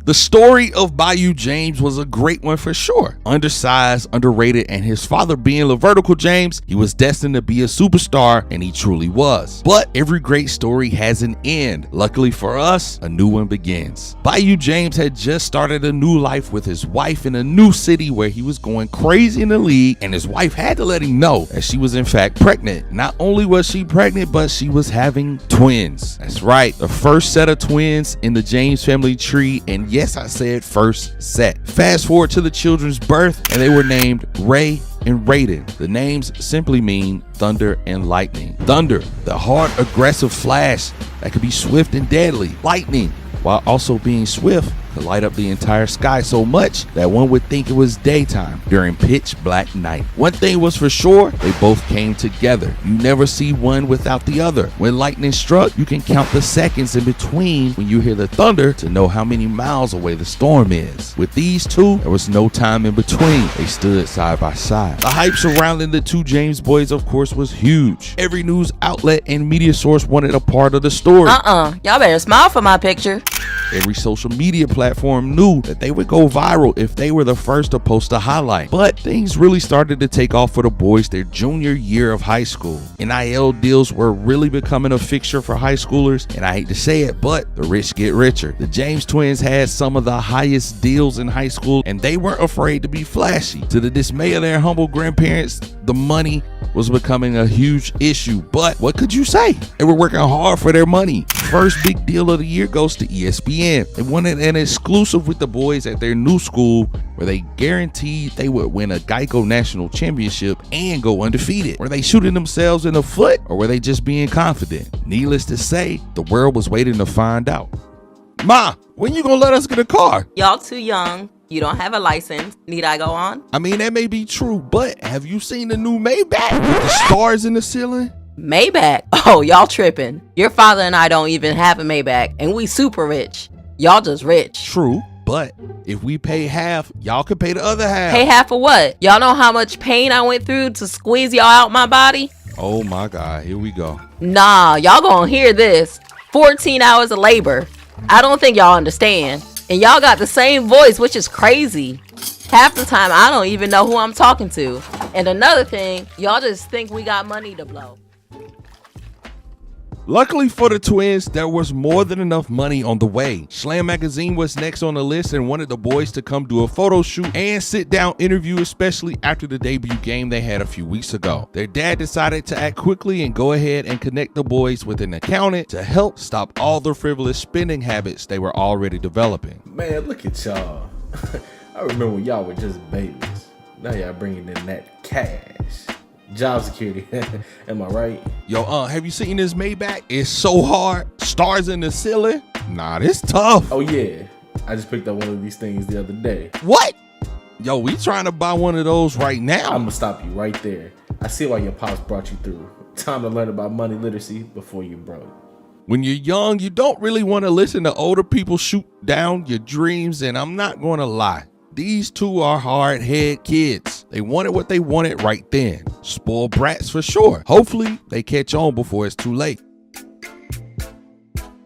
The story of Bayu James was a great one for sure. Undersized, underrated, and his father being Vertical James, he was destined to be a superstar, and he truly was. But every great story has an end. Luckily for us, a new one begins. Bayu James had just started a new life with his wife in a new city where he was going crazy in the league, and his wife had to let him know that she was in fact pregnant. Not only was she pregnant, but she was having twins. That's right, the first set of twins in the James family tree, and yes, I said first set. Fast forward to the children's birth, and they were named Rai and Raiden. The names simply mean thunder and lightning. Thunder, the hard, aggressive flash that could be swift and deadly. Lightning, while also being swift, could light up the entire sky so much that one would think it was daytime during pitch black night. One thing was for sure, they both came together. You never see one without the other. When lightning struck, you can count the seconds in between when you hear the thunder to know how many miles away the storm is. With these two, there was no time in between. They stood side by side. The hype surrounding the two James boys, of course, was huge. Every news outlet and media source wanted a part of the story. Y'all better smile for my picture. Every social media platform knew that they would go viral if they were the first to post a highlight. But things really started to take off for the boys their junior year of high school. NIL deals were really becoming a fixture for high schoolers, and I hate to say it, but the rich get richer. The James twins had some of the highest deals in high school, and they weren't afraid to be flashy. To the dismay of their humble grandparents, the money was becoming a huge issue, but what could you say? They were working hard for their money. First big deal of the year goes to ESPN. They wanted an exclusive with the boys at their new school where they guaranteed they would win a Geico National Championship and go undefeated. Were they shooting themselves in the foot, or were they just being confident? Needless to say, the world was waiting to find out. Ma, when you gonna let us get a car? Y'all too young. You don't have a license. Need I go on? I mean, that may be true, but have you seen the new Maybach with the stars in the ceiling? Maybach? Oh, y'all tripping. Your father and I don't even have a Maybach, and we super rich. Y'all just rich. True, but if we pay half, y'all could pay the other half. Pay half of what? Y'all know how much pain I went through to squeeze y'all out my body? Oh my God, here we go. Nah, y'all gonna hear this. 14 hours of labor. I don't think y'all understand. And y'all got the same voice, which is crazy. Half the time, I don't even know who I'm talking to. And another thing, y'all just think we got money to blow. Luckily for the twins, there was more than enough money on the way. Slam Magazine was next on the list and wanted the boys to come do a photo shoot and sit down interview, especially after the debut game they had a few weeks ago. Their dad decided to act quickly and go ahead and connect the boys with an accountant to help stop all the frivolous spending habits they were already developing. Man, look at y'all. I remember when y'all were just babies. Now y'all bringing in that cash. Job security, am I right? Yo, have you seen this Maybach? It's so hard. Stars in the ceiling. Nah, this tough. Oh yeah, I just picked up one of these things the other day. What? Yo, we trying to buy one of those right now. I'm gonna stop you right there. I see why your pops brought you through. Time to learn about money literacy before you broke. When you're young, you don't really want to listen to older people shoot down your dreams, and I'm not going to lie. These two are hard-head kids. They wanted what they wanted right then. Spoiled brats for sure. Hopefully, they catch on before it's too late.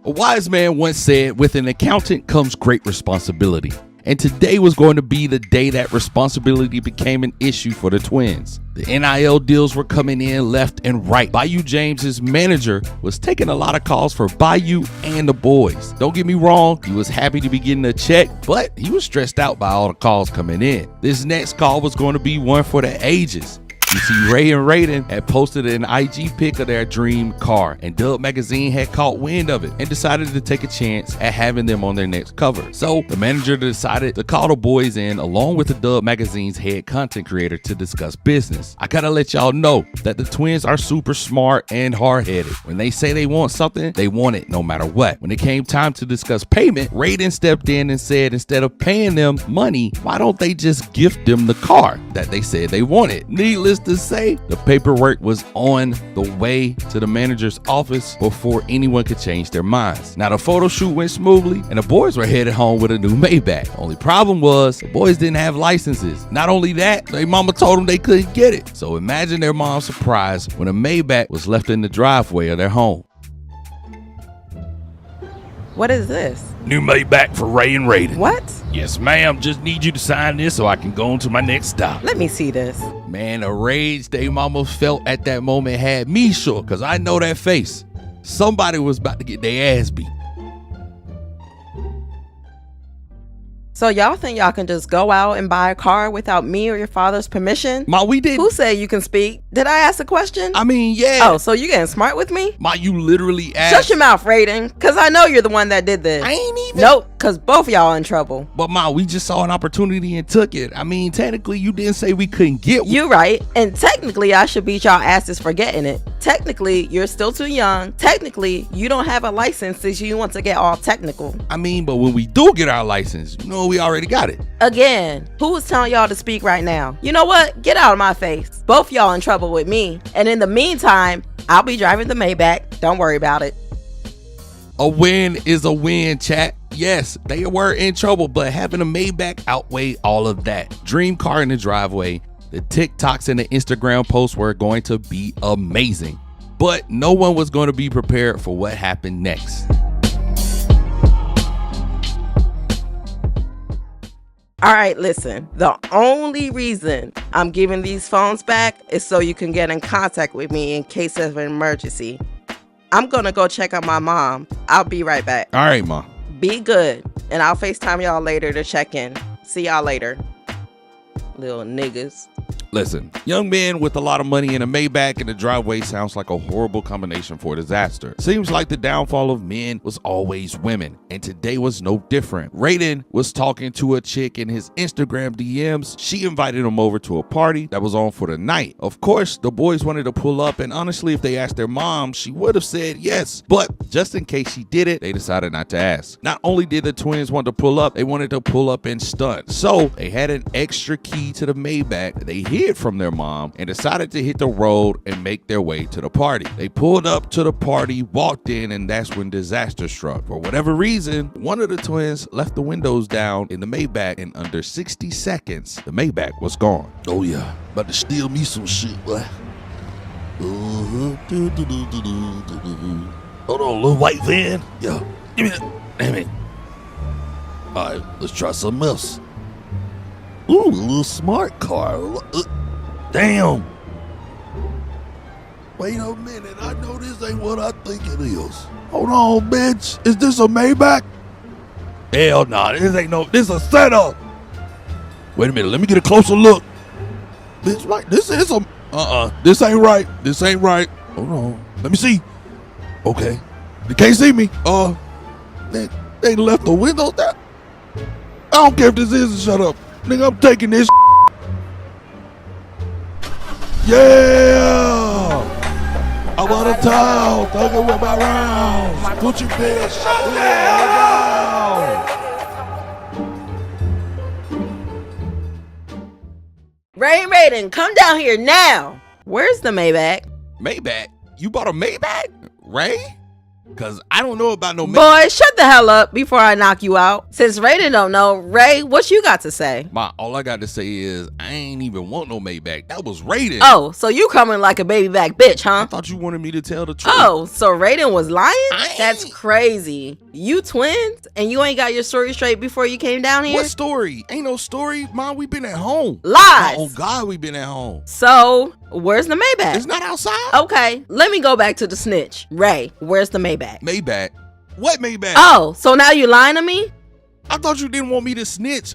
A wise man once said, with an accountant comes great responsibility. And today was going to be the day that responsibility became an issue for the twins. The NIL deals were coming in left and right. Bayu James's manager was taking a lot of calls for Bayu and the boys. Don't get me wrong, he was happy to be getting a check, but he was stressed out by all the calls coming in. This next call was going to be one for the ages. You see, Rai and Raiden had posted an IG pic of their dream car, and Dub Magazine had caught wind of it and decided to take a chance at having them on their next cover. So the manager decided to call the boys in along with the Dub Magazine's head content creator to discuss business. I gotta let y'all know that the twins are super smart and hard-headed. When they say they want something, they want it no matter what. When it came time to discuss payment, Raiden stepped in and said instead of paying them money, why don't they just gift them the car that they said they wanted? Needless to say, the paperwork was on the way to the manager's office before anyone could change their minds. Now the photo shoot went smoothly and the boys were headed home with a new Maybach. Only problem was the boys didn't have licenses. Not only that, their mama told them they couldn't get it. So imagine their mom's surprise when a Maybach was left in the driveway of their home. What is this? New Maybach for Ray and Raiden. What? Yes, ma'am. Just need you to sign this so I can go on to my next stop. Let me see this. Man, the rage they mama felt at that moment had me sure, because I know that face. Somebody was about to get their ass beat. So y'all think y'all can just go out and buy a car without me or your father's permission? Ma, we did. Who said you can speak? Did I ask a question? I mean, yeah. Oh, so you getting smart with me? Ma, you literally asked. Shut your mouth, Raiden, because I know you're the one that did this. I ain't even. Nope, because both of y'all in trouble. But Ma, we just saw an opportunity and took it. I mean, technically, you didn't say we couldn't get one. You right, and technically I should beat y'all asses for getting it. Technically, you're still too young. Technically, you don't have a license since you want to get all technical. I mean, but when we do get our license, you know we already got it. Again, who is telling y'all to speak right now? You know what? Get out of my face. Both y'all in trouble with me. And in the meantime, I'll be driving the Maybach. Don't worry about it. A win is a win, chat. Yes, they were in trouble, but having a Maybach outweighed all of that. Dream car in the driveway. The TikToks and the Instagram posts were going to be amazing, but no one was going to be prepared for what happened next. All right, listen. The only reason I'm giving these phones back is so you can get in contact with me in case of an emergency. I'm going to go check on my mom. I'll be right back. All right, Ma. Be good, and I'll FaceTime y'all later to check in. See y'all later, little niggas. Listen, young men with a lot of money in a Maybach in the driveway sounds like a horrible combination for disaster. Seems like the downfall of men was always women, and today was no different. Raiden was talking to a chick in his Instagram DMs. She invited him over to a party that was on for the night. Of course, the boys wanted to pull up, and honestly, if they asked their mom, she would have said yes. But just in case she did it, they decided not to ask. Not only did the twins want to pull up, they wanted to pull up and stunt. So they had an extra key to the Maybach that they hid from their mom and decided to hit the road and make their way to the party. They pulled up to the party, walked in, and that's when disaster struck. For whatever reason, one of the twins left the windows down in the Maybach. In under 60 seconds, the Maybach was gone. Oh yeah, about to steal me some shit, boy. Hold on, little white van. Yeah, give me that. Damn it. All right, let's try something else. Ooh, a little smart car. Damn. Wait a minute, I know this ain't what I think it is. Hold on, bitch. Is this a Maybach? Hell nah, this ain't no, this a setup. Wait a minute, let me get a closer look. Bitch, right, this is a, this ain't right. This ain't right. Hold on, let me see. Okay, you can't see me. They left the windows down. I don't care if this is, shut up. Nigga, I'm taking this. Yeah! I want a towel. Thuggin' with my rounds. Gucci bitch. Ray and Raiden, come down here now. Where's the Maybach? Maybach? You bought a Maybach? Ray? Cause I don't know about no Maybach. Boy, shut the hell up before I knock you out. Since Raiden don't know, Ray, what you got to say? Ma, all I got to say is I ain't even want no Maybach. That was Raiden. Oh, so you coming like a baby back bitch, huh? I thought you wanted me to tell the truth. Oh, so Raiden was lying? That's crazy. You twins and you ain't got your story straight before you came down here? What story? Ain't no story. Mom, we been at home. Lies. Oh God, we been at home. So, where's the Maybach? It's not outside. Okay, let me go back to the snitch. Ray, where's the Maybach? Maybach? What Maybach? Oh, so now you lying to me? I thought you didn't want me to snitch.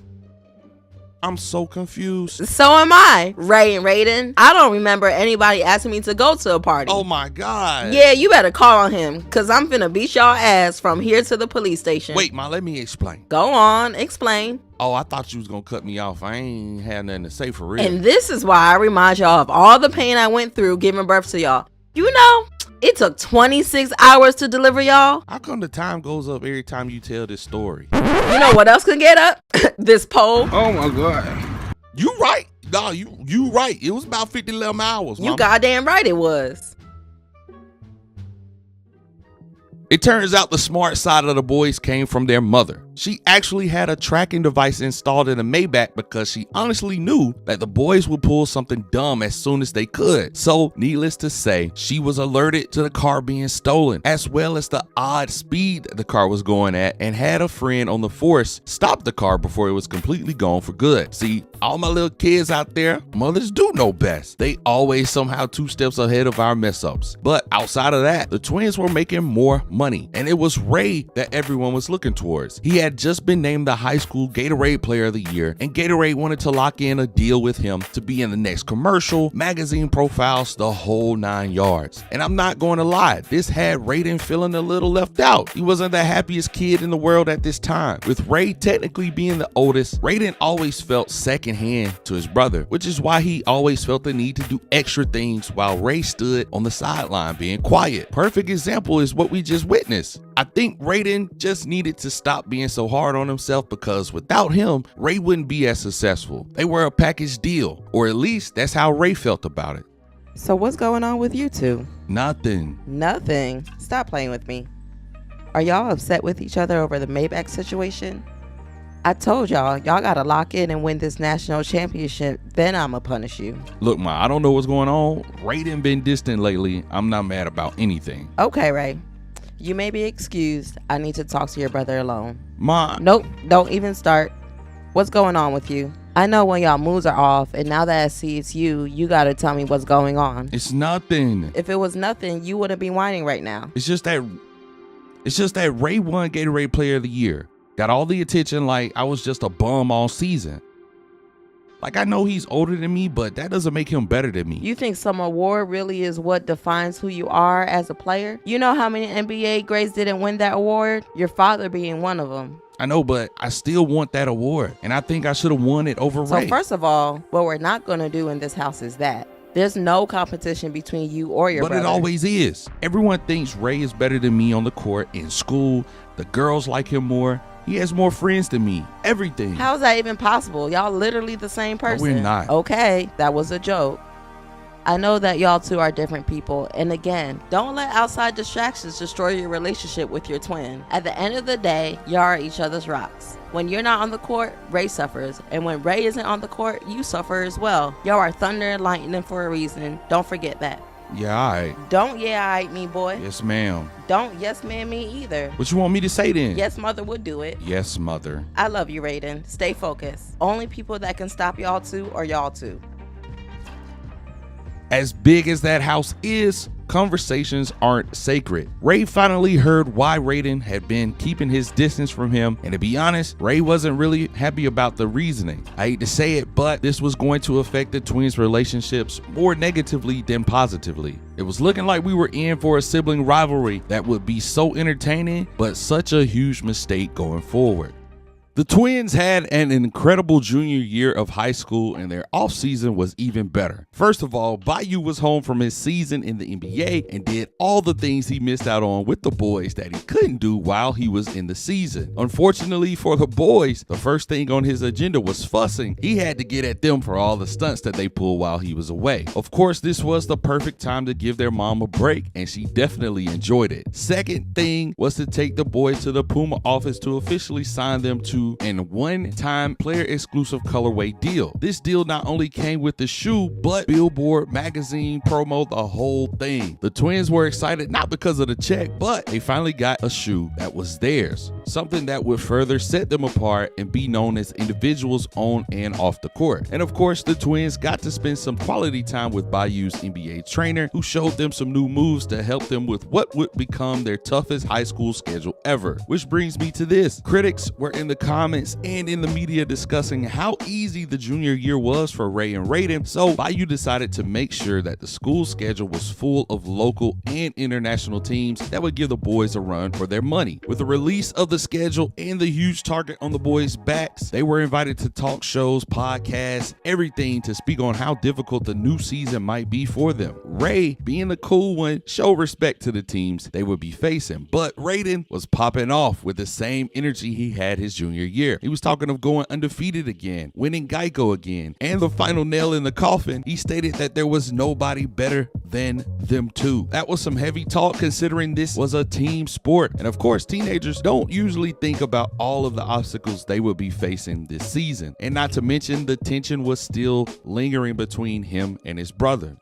I'm so confused. So am I, Ray and Raiden. I don't remember anybody asking me to go to a party. Oh my God. Yeah, you better call on him, because I'm finna beat y'all ass from here to the police station. Wait, Ma, let me explain. Go on, explain. Oh, I thought you was gonna cut me off. I ain't had nothing to say for real. And this is why I remind y'all of all the pain I went through giving birth to y'all. You know, it took 26 hours to deliver y'all. How come the time goes up every time you tell this story? You know what else can get up? This pole. Oh my God. You right. No, you right. It was about 50 hours. You Mama. goddamn right it was. It turns out the smart side of the boys came from their mother. She actually had a tracking device installed in a Maybach because she honestly knew that the boys would pull something dumb as soon as they could. So, needless to say, she was alerted to the car being stolen, as well as the odd speed the car was going at, and had a friend on the force stop the car before it was completely gone for good. See, all my little kids out there, mothers do know best. They always somehow 2 steps ahead of our mess ups. But outside of that, the twins were making more money, and it was Ray that everyone was looking towards. He had just been named the high school Gatorade Player of the Year, and Gatorade wanted to lock in a deal with him to be in the next commercial, magazine profiles, the whole 9 yards. And I'm not going to lie, this had Raiden feeling a little left out. He wasn't the happiest kid in the world at this time. With Ray technically being the oldest, Raiden always felt second hand to his brother, which is why he always felt the need to do extra things while Ray stood on the sideline being quiet. Perfect example is what we just witnessed. I think Raiden just needed to stop being so hard on himself, because without him, Ray wouldn't be as successful. They were a package deal, or at least that's how Ray felt about it. So what's going on with you two? Nothing. Nothing. Stop playing with me. Are y'all upset with each other over the Maybach situation? I told y'all gotta lock in and win this national championship, then I'ma punish you. Look, Ma, I don't know what's going on. Raiden been distant lately. I'm not mad about anything. Okay, Ray. You may be excused. I need to talk to your brother alone. Ma. Nope, don't even start. What's going on with you? I know when y'all moves are off, and now that I see it's you, you gotta tell me what's going on. It's nothing. If it was nothing, you wouldn't be whining right now. It's just that Ray won Gatorade Player of the Year. Got all the attention like I was just a bum all season. Like, I know he's older than me, but that doesn't make him better than me. You think some award really is what defines who you are as a player? You know how many NBA greats didn't win that award? Your father being one of them. I know, but I still want that award, and I think I should have won it over Ray. So first of all, what we're not going to do in this house is that. There's no competition between you or your brother. But it always is. Everyone thinks Ray is better than me on the court, in school. The girls like him more. He has more friends than me. Everything. How is that even possible? Y'all literally the same person. No, we're not. Okay, that was a joke. I know that y'all two are different people, and again, don't let outside distractions destroy your relationship with your twin. At the end of the day, y'all are each other's rocks. When you're not on the court, Ray suffers, and when Ray isn't on the court, you suffer as well. Y'all are thunder and lightning for a reason. Don't forget that. Yeah, all right. Don't yeah, all right, me, boy. Yes, ma'am. Don't yes, man, me either. What you want me to say then? Yes, mother would do it. Yes, mother. I love you, Raiden. Stay focused. Only people that can stop y'all two are y'all two. As big as that house is, conversations aren't sacred. Ray finally heard why Raiden had been keeping his distance from him, and to be honest, Ray wasn't really happy about the reasoning. I hate to say it, but this was going to affect the twins' relationships more negatively than positively. It was looking like we were in for a sibling rivalry that would be so entertaining, but such a huge mistake going forward. The twins had an incredible junior year of high school, and their offseason was even better. First of all, Bayu was home from his season in the NBA and did all the things he missed out on with the boys that he couldn't do while he was in the season. Unfortunately for the boys, the first thing on his agenda was fussing. He had to get at them for all the stunts that they pulled while he was away. Of course, this was the perfect time to give their mom a break, and she definitely enjoyed it. Second thing was to take the boys to the Puma office to officially sign them to an one-time player exclusive colorway deal. This deal not only came with the shoe, but billboard, magazine, promo, the whole thing. The twins were excited not because of the check, but they finally got a shoe that was theirs. Something that would further set them apart and be known as individuals on and off the court. And of course, the twins got to spend some quality time with Bayu's NBA trainer, who showed them some new moves to help them with what would become their toughest high school schedule ever. Which brings me to this. Critics were in the comments and in the media discussing how easy the junior year was for Ray and Raiden, so Bayu decided to make sure that the school schedule was full of local and international teams that would give the boys a run for their money. With the release of the schedule and the huge target on the boys' backs, they were invited to talk shows, podcasts, everything to speak on how difficult the new season might be for them. Ray, being the cool one, showed respect to the teams they would be facing, but Raiden was popping off with the same energy he had his junior year. He was talking of going undefeated again, winning Geico again, and the final nail in the coffin, he stated that there was nobody better than them two. That was some heavy talk considering this was a team sport, and of course teenagers don't usually think about all of the obstacles they would be facing this season. And not to mention the tension was still lingering between him and his brother.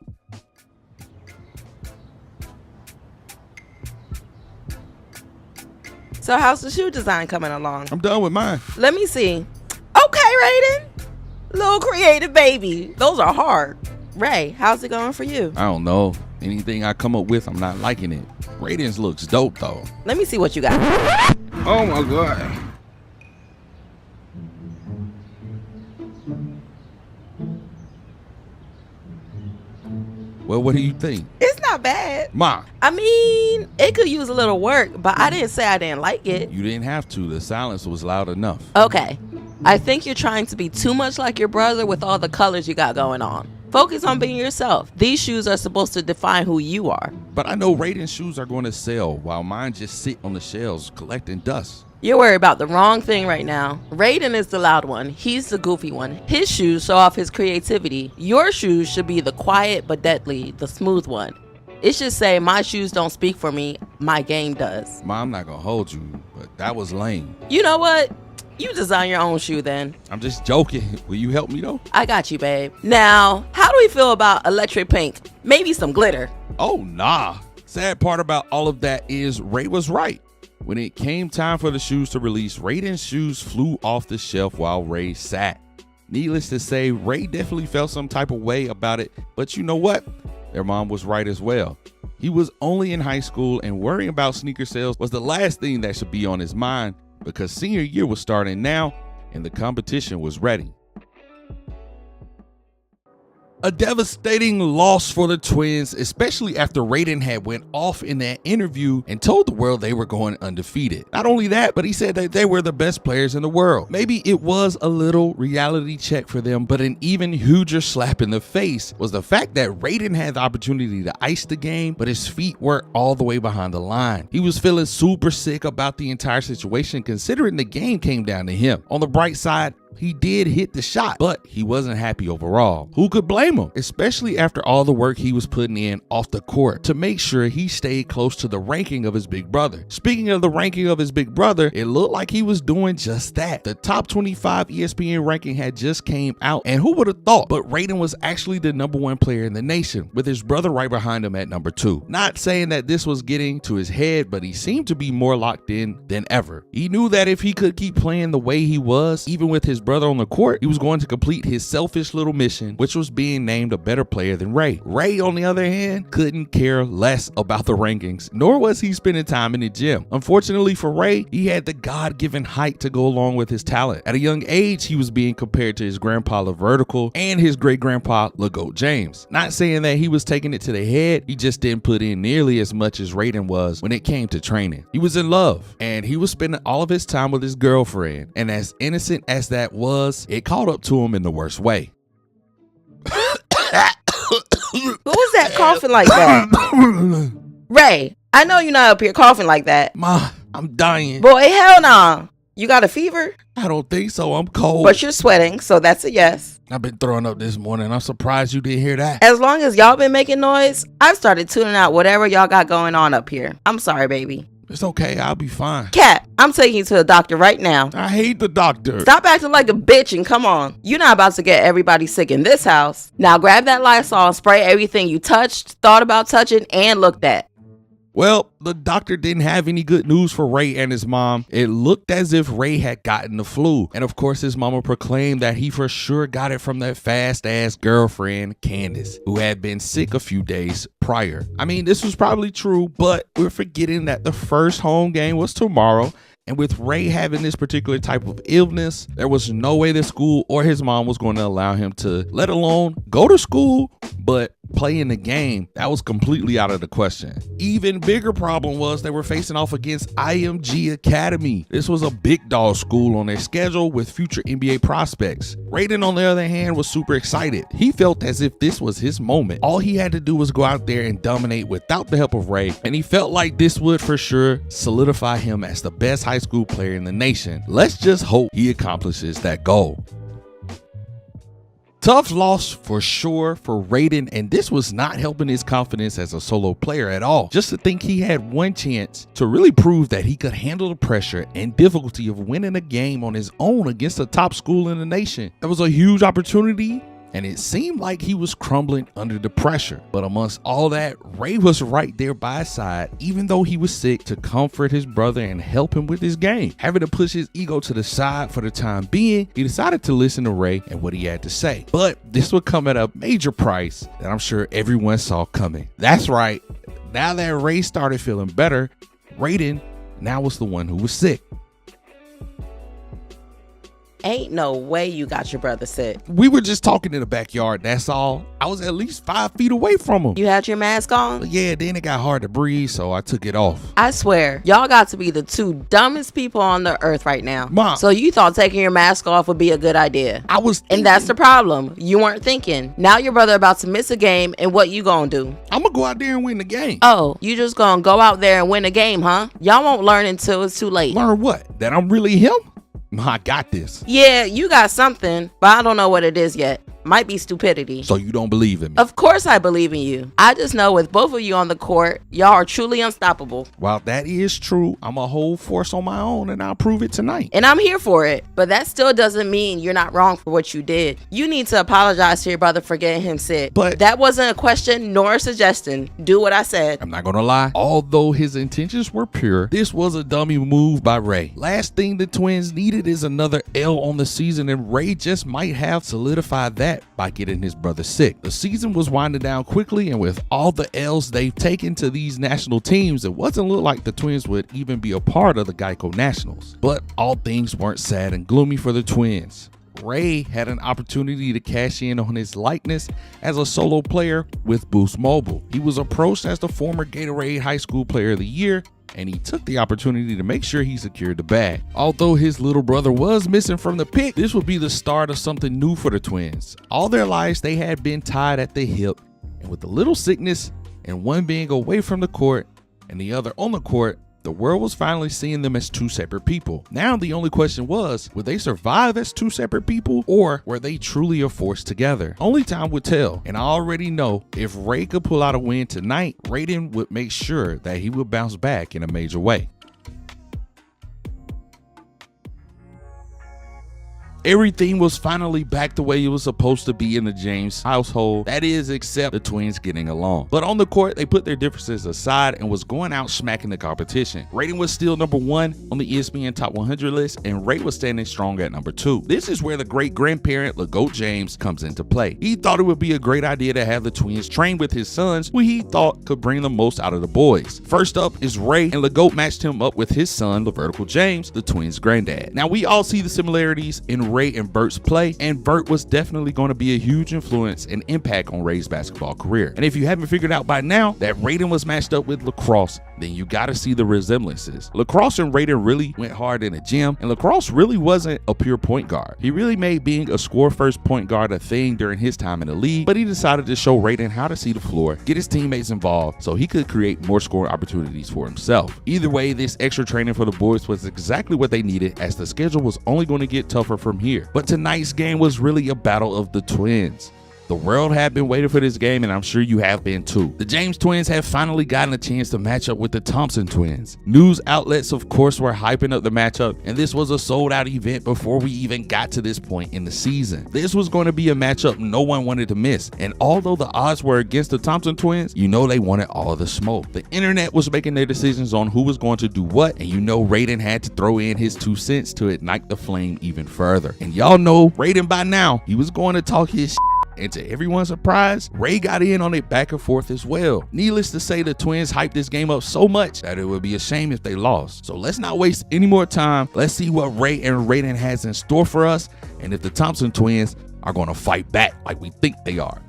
So how's the shoe design coming along? I'm done with mine. Let me see. Okay, Raiden. Little creative baby. Those are hard. Ray, how's it going for you? I don't know. Anything I come up with, I'm not liking it. Raiden's looks dope though. Let me see what you got. Oh my God. Well, what do you think? It's not bad. Ma, I mean, it could use a little work, but I didn't say I didn't like it. you didn't have to. The silence was loud enough. Okay. I think you're trying to be too much like your brother with all the colors you got going on. Focus on being yourself. These shoes are supposed to define who you are. But I know Raiden's shoes are going to sell while mine just sit on the shelves collecting dust. You're worried about the wrong thing right now. Raiden is the loud one. He's the goofy one. His shoes show off his creativity. Your shoes should be the quiet but deadly, the smooth one. It should say, my shoes don't speak for me, my game does. Ma, I'm not going to hold you, but that was lame. You know what? You design your own shoe then. I'm just joking. Will you help me though? I got you, babe. Now, how do we feel about electric pink? Maybe some glitter. Oh, nah. Sad part about all of that is Ray was right. When it came time for the shoes to release, Raiden's shoes flew off the shelf while Ray sat. Needless to say, Ray definitely felt some type of way about it, but you know what? Their mom was right as well. He was only in high school, and worrying about sneaker sales was the last thing that should be on his mind, because senior year was starting now and the competition was ready. A devastating loss for the twins, especially after Raiden had went off in that interview and told the world they were going undefeated. Not only that, but he said that they were the best players in the world. Maybe it was a little reality check for them, but an even huger slap in the face was the fact that Raiden had the opportunity to ice the game, but his feet were all the way behind the line. He was feeling super sick about the entire situation, considering the game came down to him. On the bright side, he did hit the shot, but he wasn't happy overall. Who could blame him? Especially after all the work he was putting in off the court to make sure he stayed close to the ranking of his big brother. Speaking of the ranking of his big brother, it looked like he was doing just that. The top 25 ESPN ranking had just came out, and who would have thought? But Raiden was actually the #1 player in the nation, with his brother right behind him at #2. Not saying that this was getting to his head, but he seemed to be more locked in than ever. He knew that if he could keep playing the way he was, even with his brother on the court, he was going to complete his selfish little mission, which was being named a better player than Ray. Ray, on the other hand, couldn't care less about the rankings, nor was he spending time in the gym. Unfortunately for Ray, he had the God-given height to go along with his talent. At a young age, he was being compared to his grandpa LaVertical and his great-grandpa LaGoat James. Not saying that he was taking it to the head, he just didn't put in nearly as much as Raiden was when it came to training. He was in love, and he was spending all of his time with his girlfriend, and as innocent as that was, it caught up to him in the worst way. Who was that coughing like that? Ray, I know you're not up here coughing like that. Ma, I'm dying. Boy, hell nah. You got a fever? I don't think so. I'm cold. But you're sweating, so that's a yes. I've been throwing up this morning. I'm surprised you didn't hear that. As long as y'all been making noise, I've started tuning out whatever y'all got going on up here. I'm sorry, baby. It's okay. I'll be fine. Cat, I'm taking you to the doctor right now. I hate the doctor. Stop acting like a bitch and come on. You're not about to get everybody sick in this house. Now grab that Lysol and spray everything you touched, thought about touching, and looked at. Well, the doctor didn't have any good news for Ray and his mom. It looked as if Ray had gotten the flu. And of course, his mama proclaimed that he for sure got it from that fast-ass girlfriend, Candace, who had been sick a few days prior. I mean, this was probably true, but we're forgetting that the first home game was tomorrow. And with Ray having this particular type of illness, there was no way the school or his mom was going to allow him to, let alone go to school, but play in the game. That was completely out of the question. Even bigger problem was they were facing off against IMG Academy. This was a big dog school on their schedule with future NBA prospects. Raiden, on the other hand, was super excited. He felt as if this was his moment. All he had to do was go out there and dominate without the help of Ray, and he felt like this would for sure solidify him as the best high school player in the nation. Let's just hope he accomplishes that goal. Tough loss for sure for Raiden, and this was not helping his confidence as a solo player at all. Just to think he had one chance to really prove that he could handle the pressure and difficulty of winning a game on his own against a top school in the nation. That was a huge opportunity, and it seemed like he was crumbling under the pressure. But amongst all that, Ray was right there by his side, even though he was sick, to comfort his brother and help him with his game. Having to push his ego to the side for the time being, he decided to listen to Ray and what he had to say. But this would come at a major price that I'm sure everyone saw coming. That's right, now that Ray started feeling better, Raiden now was the one who was sick. Ain't no way you got your brother sick. We were just talking in the backyard, that's all. I was at least 5 feet away from him. You had your mask on? But yeah, then it got hard to breathe, so I took it off. I swear, y'all got to be the two dumbest people on the earth right now. Mom. So you thought taking your mask off would be a good idea. I was thinking, And that's the problem. You weren't thinking. Now your brother about to miss a game, and what you gonna do? I'm gonna go out there and win the game. Oh, you just gonna go out there and win a game, huh? Y'all won't learn until it's too late. Learn what? That I'm really him? I got this. Yeah, you got something, but I don't know what it is yet. Might be stupidity. So you don't believe in me? Of course I believe in you. I just know with both of you on the court, y'all are truly unstoppable. While that is true, I'm a whole force on my own, and I'll prove it tonight. And I'm here for it. But that still doesn't mean you're not wrong for what you did. You need to apologize to your brother for getting him sick. But that wasn't a question nor a suggestion. Do what I said. I'm not gonna lie. Although his intentions were pure, this was a dummy move by Ray. Last thing the Twins needed is another L on the season, and Ray just might have solidified that by getting his brother sick. The season was winding down quickly, and with all the L's they've taken to these national teams, it wasn't look like the Twins would even be a part of the Geico Nationals. But all things weren't sad and gloomy for the Twins. Ray had an opportunity to cash in on his likeness as a solo player with Boost Mobile. He was approached as the former Gatorade High School Player of the Year, and he took the opportunity to make sure he secured the bag. Although his little brother was missing from the pick, this would be the start of something new for the Twins. All their lives they had been tied at the hip, and with a little sickness and one being away from the court and the other on the court, the world was finally seeing them as two separate people. Now the only question was, would they survive as two separate people, or were they truly a force together? Only time would tell, and I already know if Ray could pull out a win tonight, Raiden would make sure that he would bounce back in a major way. Everything was finally back the way it was supposed to be in the James household. That is, except the Twins getting along. But on the court, they put their differences aside and was going out smacking the competition. Raiden was still number 1 on the ESPN Top 100 list, and Ray was standing strong at number 2. This is where the great-grandparent LeGoat James comes into play. He thought it would be a great idea to have the Twins train with his sons, who he thought could bring the most out of the boys. First up is Ray, and LeGoat matched him up with his son, LeVertical James, the Twins' granddad. Now, we all see the similarities in Ray and Bert's play, and Bert was definitely going to be a huge influence and impact on Ray's basketball career. And if you haven't figured out by now that Raiden was matched up with Lacrosse, then you got to see the resemblances. Lacrosse and Raiden really went hard in the gym, and Lacrosse really wasn't a pure point guard. He really made being a score-first point guard a thing during his time in the league, but he decided to show Raiden how to see the floor, get his teammates involved, so he could create more scoring opportunities for himself. Either way, this extra training for the boys was exactly what they needed, as the schedule was only going to get tougher from here. But tonight's game was really a battle of the twins. The world had been waiting for this game, and I'm sure you have been too. The James twins have finally gotten a chance to match up with the Thompson twins. News outlets, of course, were hyping up the matchup, and this was a sold-out event before we even got to this point in the season. This was going to be a matchup no one wanted to miss, and although the odds were against the Thompson twins, you know they wanted all the smoke. The internet was making their decisions on who was going to do what, and you know Raiden had to throw in his 2 cents to ignite the flame even further. And y'all know Raiden by now, he was going to talk his shit. And to everyone's surprise, Ray got in on it back and forth as well. Needless to say, the twins hyped this game up so much that it would be a shame if they lost. So let's not waste any more time. Let's see what Ray and Raiden has in store for us, and if the Thompson twins are going to fight back like we think they are.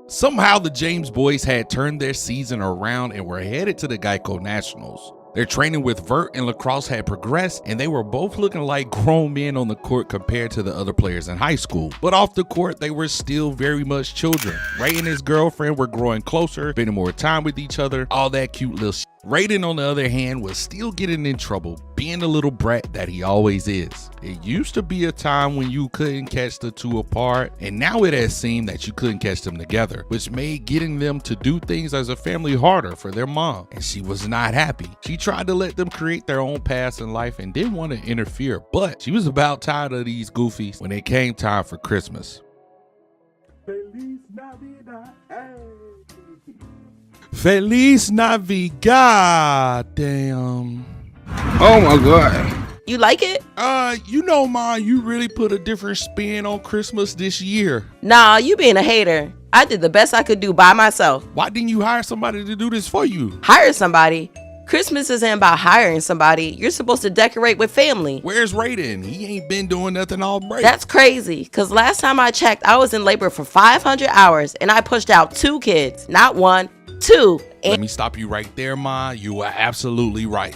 Somehow the James boys had turned their season around and were headed to the Geico Nationals. Their training with Vert and Lacrosse had progressed, and they were both looking like grown men on the court compared to the other players in high school. But off the court, they were still very much children. Ray and his girlfriend were growing closer, spending more time with each other, all that cute little shit. Raiden, on the other hand, was still getting in trouble, being the little brat that he always is. It used to be a time when you couldn't catch the two apart, and now it has seemed that you couldn't catch them together, which made getting them to do things as a family harder for their mom, and she was not happy. She tried to let them create their own paths in life and didn't want to interfere, but she was about tired of these goofies when it came time for Christmas. Feliz Navidad, damn. Oh my god. You like it? You know, Ma, you really put a different spin on Christmas this year. Nah, you being a hater. I did the best I could do by myself. Why didn't you hire somebody to do this for you? Hire somebody? Christmas isn't about hiring somebody. You're supposed to decorate with family. Where's Raiden? He ain't been doing nothing all break. That's crazy, because last time I checked, I was in labor for 500 hours, and I pushed out 2 kids. Not 1, 2. Let me stop you right there, Ma. You are absolutely right.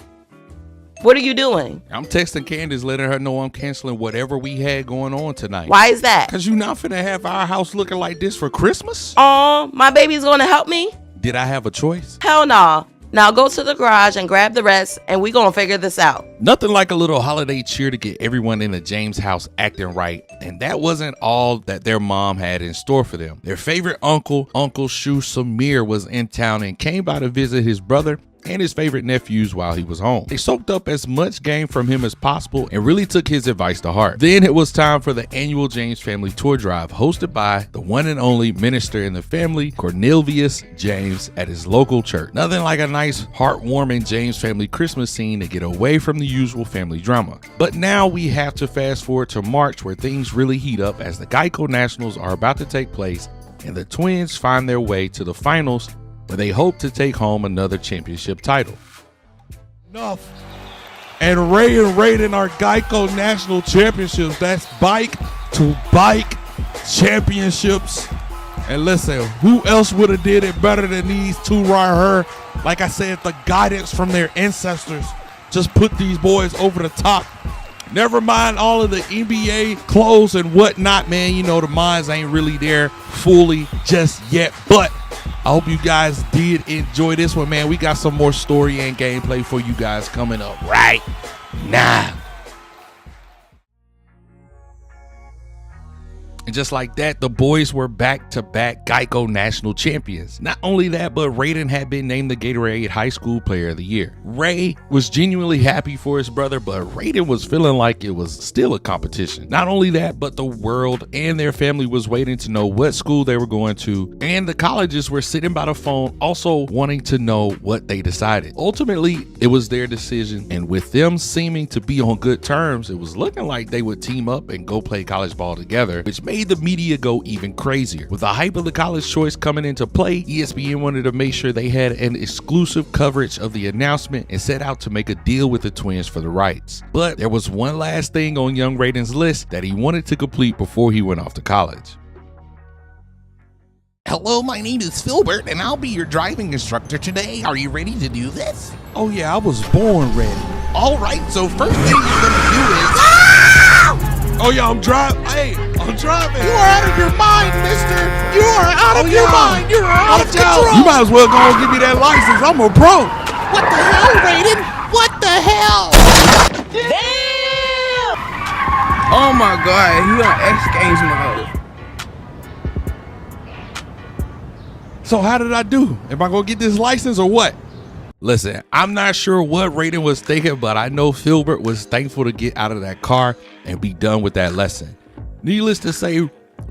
What are you doing? I'm texting Candace, letting her know I'm canceling whatever we had going on tonight. Why is that? Because you not finna have our house looking like this for Christmas? Aw, my baby's going to help me? Did I have a choice? Hell no. Now go to the garage and grab the rest, and we gonna figure this out. Nothing like a little holiday cheer to get everyone in the James house acting right. And that wasn't all that their mom had in store for them. Their favorite uncle, Uncle Shu Samir, was in town and came by to visit his brother and his favorite nephews while he was home. They soaked up as much game from him as possible and really took his advice to heart. Then it was time for the annual James family tour drive, hosted by the one and only minister in the family, Cornelius James, at his local church. Nothing like a nice, heartwarming James family Christmas scene to get away from the usual family drama. But now we have to fast forward to March, where things really heat up as the Geico Nationals are about to take place and the twins find their way to the finals, where they hope to take home another championship title. Enough. And Ray and Raiden are Geico National Championships. That's bike to bike championships. And listen, who else would have did it better than these two right here? Like I said, the guidance from their ancestors just put these boys over the top. Never mind all of the NBA clothes and whatnot, man. You know, the minds ain't really there fully just yet, but I hope you guys did enjoy this one, man. We got some more story and gameplay for you guys coming up right now. And just like that, the boys were back-to-back Geico National Champions. Not only that, but Raiden had been named the Gatorade High School Player of the Year. Ray was genuinely happy for his brother, but Raiden was feeling like it was still a competition. Not only that, but the world and their family was waiting to know what school they were going to, and the colleges were sitting by the phone also wanting to know what they decided. Ultimately, it was their decision, and with them seeming to be on good terms, it was looking like they would team up and go play college ball together, which made the media go even crazier. With the hype of the college choice coming into play, ESPN wanted to make sure they had an exclusive coverage of the announcement and set out to make a deal with the twins for the rights. But there was one last thing on young Raiden's list that he wanted to complete before he went off to college. Hello, my name is Filbert, and I'll be your driving instructor today. Are you ready to do this? Oh yeah, I was born ready. All right, so first thing you're gonna do is... Oh yeah, I'm driving. Hey, I'm driving. You are out of your mind, mister. You are out of your mind. You are out of control. You might as well go and give me that license. I'm a pro. What the hell, Raiden? What the hell? Damn! Oh my god, he on X Games mode. So how did I do? Am I gonna get this license or what? Listen, I'm not sure what Raiden was thinking, but I know Filbert was thankful to get out of that car and be done with that lesson. Needless to say,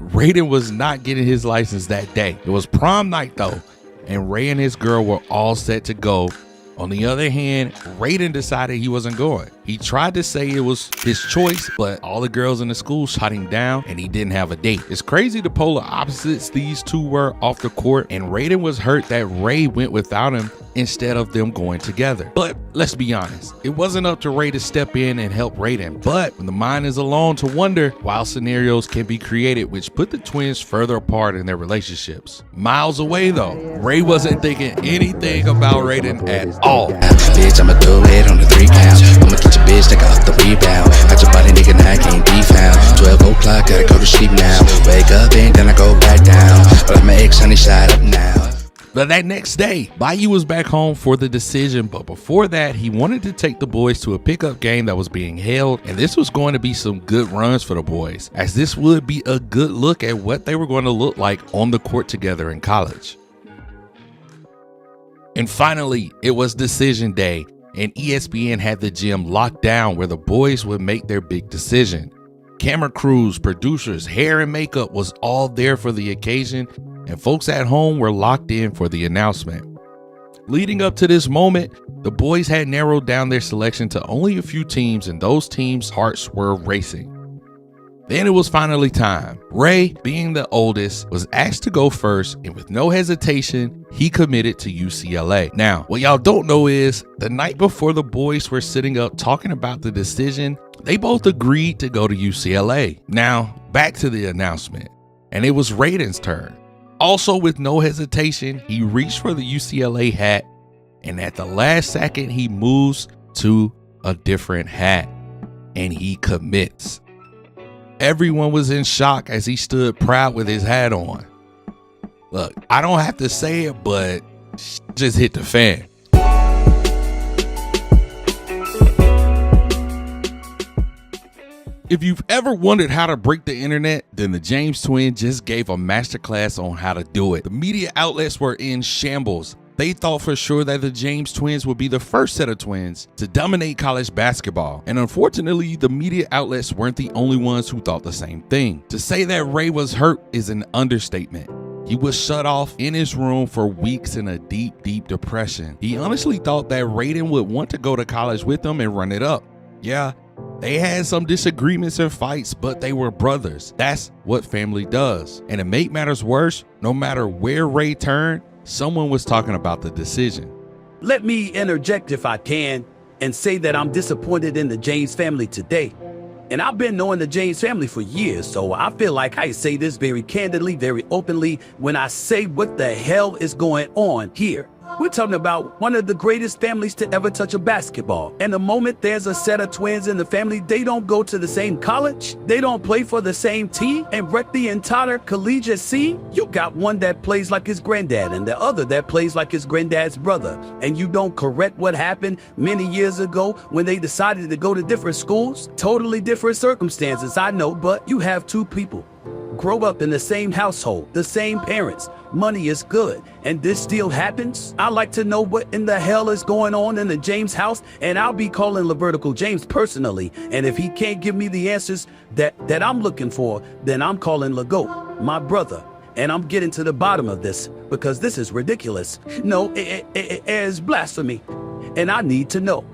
Raiden was not getting his license that day. It was prom night though, and Ray and his girl were all set to go. On the other hand, Raiden decided he wasn't going. He tried to say it was his choice, but all the girls in the school shot him down and he didn't have a date. It's crazy the polar opposites these two were off the court, and Raiden was hurt that Ray went without him instead of them going together. But let's be honest, it wasn't up to Ray to step in and help Raiden. But when the mind is alone to wonder, wild scenarios can be created which put the twins further apart in their relationships. Miles away though, Ray wasn't thinking anything about Raiden at all. Bitch, I'ma do it on the 3 pound. I'ma get your bitch, take her off the rebound. Got your body, nigga, now I can't be found. 12 o'clock, gotta go to sleep now. Wake up and then I go back down. But my ex, honey, shot up now. But that next day, Bayu was back home for the decision, but before that, he wanted to take the boys to a pickup game that was being held, and this was going to be some good runs for the boys, as this would be a good look at what they were going to look like on the court together in college. And finally, it was decision day, and ESPN had the gym locked down where the boys would make their big decision. Camera crews, producers, hair and makeup was all there for the occasion, and folks at home were locked in for the announcement. Leading up to this moment, the boys had narrowed down their selection to only a few teams, and those teams' hearts were racing. Then it was finally time. Ray, being the oldest, was asked to go first, and with no hesitation, he committed to UCLA. Now, what y'all don't know is, the night before the boys were sitting up talking about the decision, they both agreed to go to UCLA. Now, back to the announcement, and it was Raiden's turn. Also, with no hesitation, he reached for the UCLA hat, and at the last second, he moves to a different hat, and he commits. Everyone was in shock as he stood proud with his hat on. Look, I don't have to say it, but just hit the fan. If you've ever wondered how to break the internet, then the James twins just gave a masterclass on how to do it. The media outlets were in shambles. They thought for sure that the James twins would be the first set of twins to dominate college basketball. And unfortunately, the media outlets weren't the only ones who thought the same thing. To say that Ray was hurt is an understatement. He was shut off in his room for weeks in a deep, deep depression. He honestly thought that Raiden would want to go to college with him and run it up. Yeah, they had some disagreements and fights, but they were brothers. That's what family does. And to make matters worse, no matter where Ray turned, someone was talking about the decision. Let me interject if I can and say that I'm disappointed in the James family today. And I've been knowing the James family for years, so I feel like I say this very candidly, very openly when I say what the hell is going on here. We're talking about one of the greatest families to ever touch a basketball. And the moment there's a set of twins in the family, they don't go to the same college, they don't play for the same team and wreck the entire collegiate scene. You got one that plays like his granddad and the other that plays like his granddad's brother. And you don't correct what happened many years ago when they decided to go to different schools. Totally different circumstances, I know, but you have two people grow up in the same household, the same parents. Money is good, and this still happens. I like to know what in the hell is going on in the James house, and I'll be calling Levertical James personally. And if he can't give me the answers that I'm looking for, then I'm calling Legoat, my brother. And I'm getting to the bottom of this, because this is ridiculous. No, it is blasphemy, and I need to know.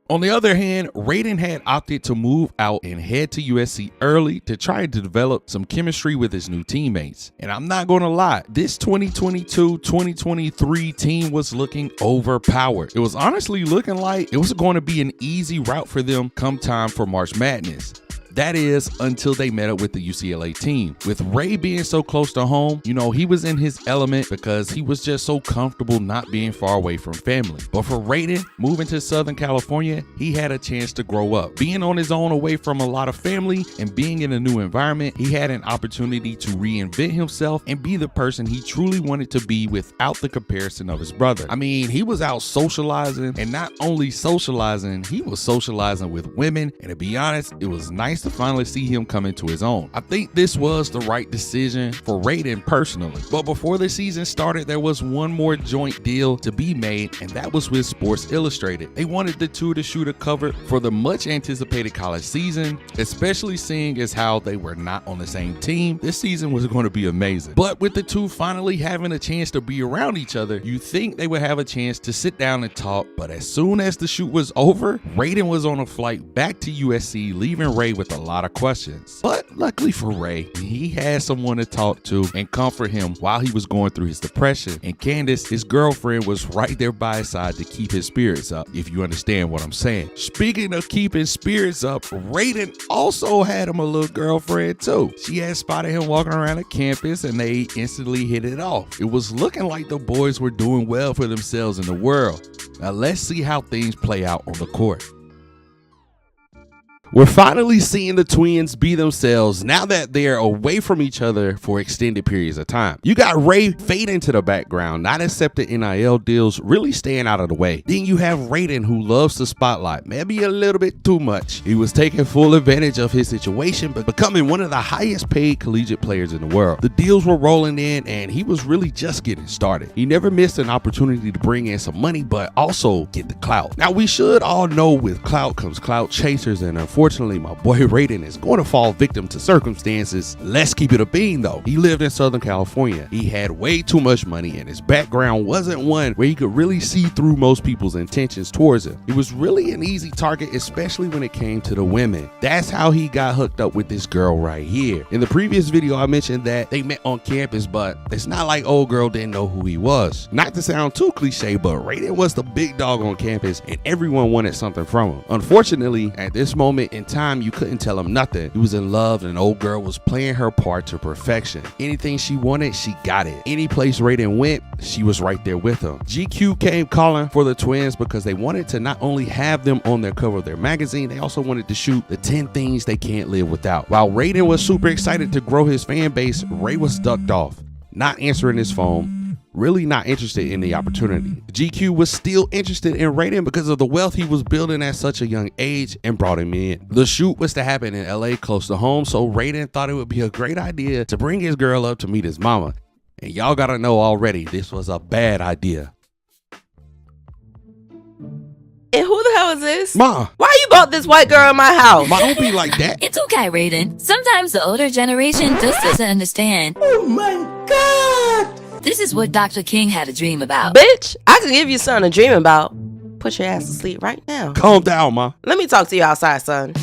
On the other hand, Raiden had opted to move out and head to USC early to try to develop some chemistry with his new teammates. And I'm not going to lie, this 2022-2023 team was looking overpowered. It was honestly looking like it was going to be an easy route for them come time for March Madness. That is, until they met up with the UCLA team. With Ray being so close to home, you know, he was in his element because he was just so comfortable not being far away from family. But for Raiden, moving to Southern California, he had a chance to grow up. Being on his own away from a lot of family and being in a new environment, he had an opportunity to reinvent himself and be the person he truly wanted to be without the comparison of his brother. I mean, he was out socializing, and not only socializing, he was socializing with women, and to be honest, it was nice to finally see him come into his own. I think this was the right decision for Raiden personally. But before the season started, there was one more joint deal to be made, and that was with Sports Illustrated. They wanted the two to shoot a cover for the much anticipated college season, especially seeing as how they were not on the same team. This season was going to be amazing. But with the two finally having a chance to be around each other, you think they would have a chance to sit down and talk. But as soon as the shoot was over, Raiden was on a flight back to USC, leaving Ray with a lot of questions. But luckily for Ray, he had someone to talk to and comfort him while he was going through his depression. And Candace, his girlfriend, was right there by his side to keep his spirits up, if you understand what I'm saying. Speaking of keeping spirits up, Raiden also had him a little girlfriend too. She had spotted him walking around the campus and they instantly hit it off. It was looking like the boys were doing well for themselves in the world. Now let's see how things play out on the court. We're finally seeing the twins be themselves now that they're away from each other for extended periods of time. You got Ray fade into the background, not accepting NIL deals, really staying out of the way. Then you have Raiden, who loves the spotlight, maybe a little bit too much. He was taking full advantage of his situation, but becoming one of the highest paid collegiate players in the world. The deals were rolling in and he was really just getting started. He never missed an opportunity to bring in some money, but also get the clout. Now we should all know with clout comes clout chasers, and unfortunately my boy Raiden is going to fall victim to circumstances. Let's keep it a bean though. He lived in Southern California. He had way too much money and his background wasn't one where he could really see through most people's intentions towards him. He was really an easy target, especially when it came to the women. That's how he got hooked up with this girl right here. In the previous video I mentioned that they met on campus, but it's not like old girl didn't know who he was. Not to sound too cliche, but Raiden was the big dog on campus and everyone wanted something from him. Unfortunately, at this moment in time, you couldn't tell him nothing. He was in love and old girl was playing her part to perfection. Anything she wanted, she got it. Any place Raiden went, she was right there with him. GQ came calling for the twins because they wanted to not only have them on their cover of their magazine, they also wanted to shoot the 10 things they can't live without. While Raiden was super excited to grow his fan base, Ray was ducked off, not answering his phone, really not interested in the opportunity. GQ was still interested in Raiden because of the wealth he was building at such a young age and brought him in. The shoot was to happen in LA close to home, so Raiden thought it would be a great idea to bring his girl up to meet his mama. And y'all gotta know already, this was a bad idea. And who the hell is this? Ma, Why you brought this white girl in my house? Ma, don't be like that. It's okay, Raiden. Sometimes the older generation just doesn't understand. Oh my God! This is what Dr. King had a dream about. Bitch, I can give you something to dream about. Put your ass to sleep right now. Calm down, Ma. Let me talk to you outside, son.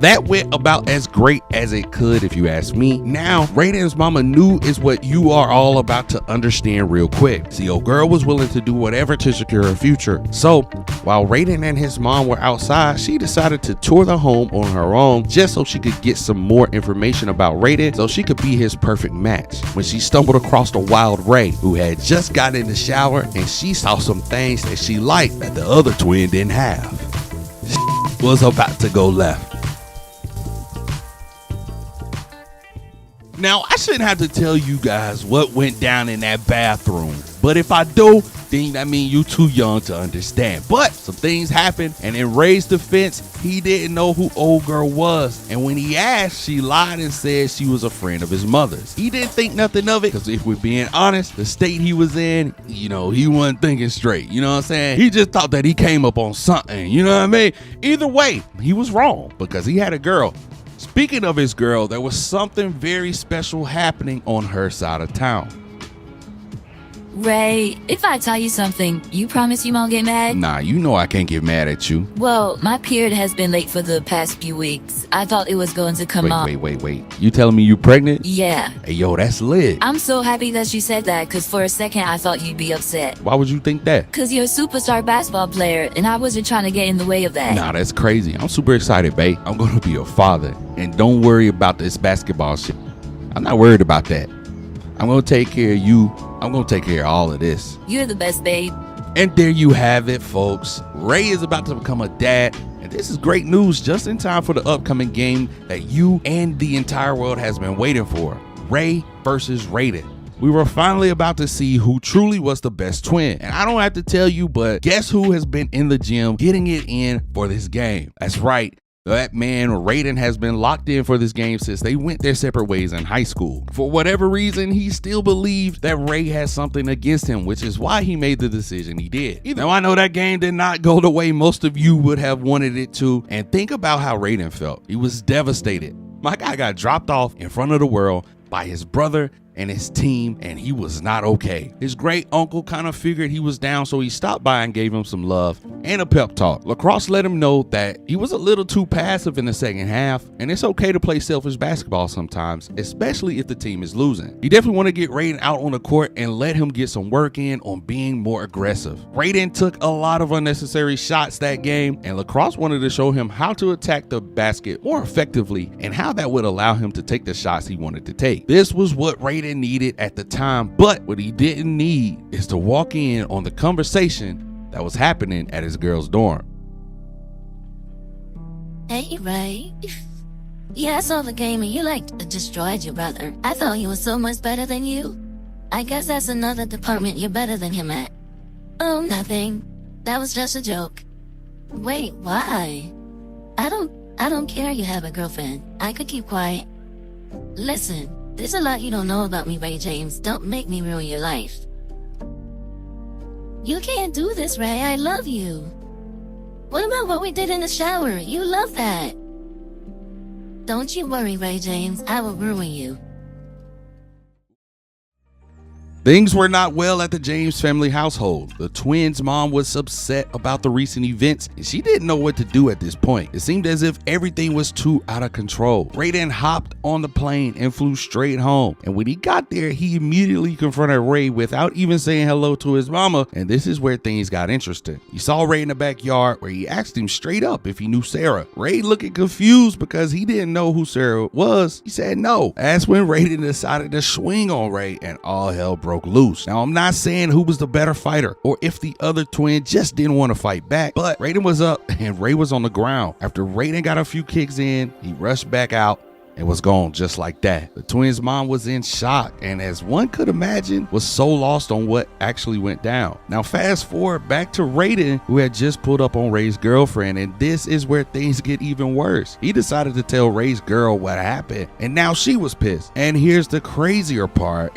That went about as great as it could if you ask me. Now, Raiden's mama knew is what you are all about to understand real quick. See, old girl was willing to do whatever to secure her future. So, while Raiden and his mom were outside, she decided to tour the home on her own just so she could get some more information about Raiden so she could be his perfect match. When she stumbled across the wild Ray, who had just gotten in the shower, and she saw some things that she liked that the other twin didn't have. Was about to go left. Now, I shouldn't have to tell you guys what went down in that bathroom, but if I do, then that means you too young to understand. But some things happened, and in Ray's defense, he didn't know who old girl was. And when he asked, she lied and said she was a friend of his mother's. He didn't think nothing of it, because if we're being honest, the state he was in, you know, he wasn't thinking straight. You know what I'm saying? He just thought that he came up on something, you know what I mean? Either way, he was wrong, because he had a girl. Speaking of his girl, there was something very special happening on her side of town. Ray, if I tell you something, you promise you won't get mad? Nah, you know I can't get mad at you. Well, my period has been late for the past few weeks. I thought it was going to come up. Wait. You telling me you pregnant? Yeah. Hey, yo, that's lit. I'm so happy that you said that, because for a second I thought you'd be upset. Why would you think that? Because you're a superstar basketball player, and I wasn't trying to get in the way of that. Nah, that's crazy. I'm super excited, babe. I'm gonna be a father. And don't worry about this basketball shit. I'm not worried about that. I'm gonna take care of you. I'm gonna take care of all of this. You're the best, babe. And there you have it, folks. Ray is about to become a dad, and this is great news just in time for the upcoming game that you and the entire world has been waiting for. Ray versus Raiden. We were finally about to see who truly was the best twin. And I don't have to tell you, but guess who has been in the gym getting it in for this game? That's right. That man, Raiden, has been locked in for this game since they went their separate ways in high school. For whatever reason, he still believed that Ray has something against him, which is why he made the decision he did. Now, I know that game did not go the way most of you would have wanted it to, and think about how Raiden felt. He was devastated. My guy got dropped off in front of the world by his brother and his team, and he was not okay. His great uncle kind of figured he was down, so he stopped by and gave him some love and a pep talk. Lacrosse let him know that he was a little too passive in the second half, and it's okay to play selfish basketball sometimes, especially if the team is losing. He definitely want to get Raiden out on the court and let him get some work in on being more aggressive. Raiden took a lot of unnecessary shots that game, and Lacrosse wanted to show him how to attack the basket more effectively and how that would allow him to take the shots he wanted to take. This was what Raiden needed at the time, but what he didn't need is to walk in on the conversation that was happening at his girl's dorm. Hey, Ray. Yeah, I saw the game and you destroyed your brother. I thought he was so much better than you. I guess that's another department you're better than him at. Oh, nothing. That was just a joke. Wait, why? I don't care you have a girlfriend. I could keep quiet. Listen, there's a lot you don't know about me, Ray James. Don't make me ruin your life. You can't do this, Ray. I love you. What about what we did in the shower? You love that. Don't you worry, Ray James. I will ruin you. Things were not well at the James family household. The twins' mom was upset about the recent events, and she didn't know what to do at this point. It seemed as if everything was too out of control. Raiden hopped on the plane and flew straight home, and when he got there, he immediately confronted Ray without even saying hello to his mama, and this is where things got interesting. He saw Ray in the backyard where he asked him straight up if he knew Sarah. Ray looking confused because he didn't know who Sarah was. He said no. That's when Raiden decided to swing on Ray, and all hell broke loose. Now, I'm not saying who was the better fighter or if the other twin just didn't want to fight back, but Raiden was up and Ray was on the ground. After Raiden got a few kicks in, he rushed back out and was gone just like that. The twins' mom was in shock and, as one could imagine, was so lost on what actually went down. Now fast forward back to Raiden, who had just pulled up on Ray's girlfriend, and this is where things get even worse. He decided to tell Ray's girl what happened, and now she was pissed. And here's the crazier part.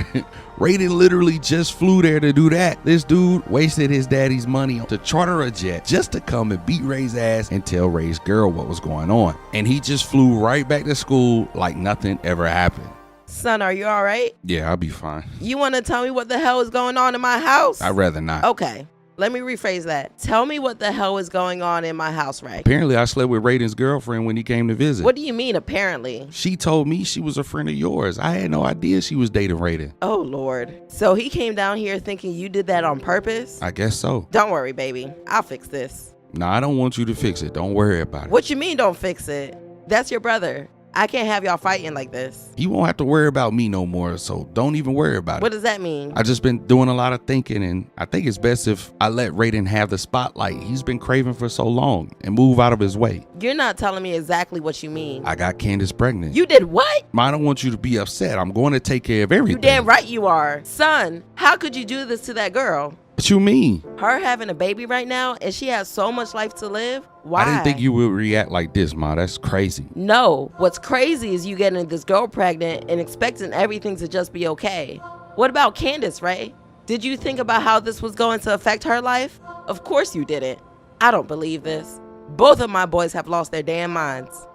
Raiden literally just flew there to do that. This dude wasted his daddy's money to charter a jet just to come and beat Ray's ass and tell Ray's girl what was going on. And he just flew right back to school like nothing ever happened. Son, are you all right? Yeah, I'll be fine. You want to tell me what the hell is going on in my house? I'd rather not. Okay. Let me rephrase that. Tell me what the hell is going on in my house, Ray. Apparently, I slept with Raiden's girlfriend when he came to visit. What do you mean, apparently? She told me she was a friend of yours. I had no idea she was dating Raiden. Oh, Lord. So he came down here thinking you did that on purpose? I guess so. Don't worry, baby. I'll fix this. No, I don't want you to fix it. Don't worry about it. What you mean, don't fix it? That's your brother. I can't have y'all fighting like this. He won't have to worry about me no more, so don't even worry about it. What does that mean? I've just been doing a lot of thinking, and I think it's best if I let Raiden have the spotlight he's been craving for so long and move out of his way. You're not telling me exactly what you mean. I got Candace pregnant. You did what? I don't want you to be upset. I'm going to take care of everything. You damn right you are. Son, how could you do this to that girl? What you mean? Her having a baby right now and she has so much life to live? Why? I didn't think you would react like this, Ma. That's crazy. No. What's crazy is you getting this girl pregnant and expecting everything to just be okay. What about Candace, Ray? Did you think about how this was going to affect her life? Of course you didn't. I don't believe this. Both of my boys have lost their damn minds.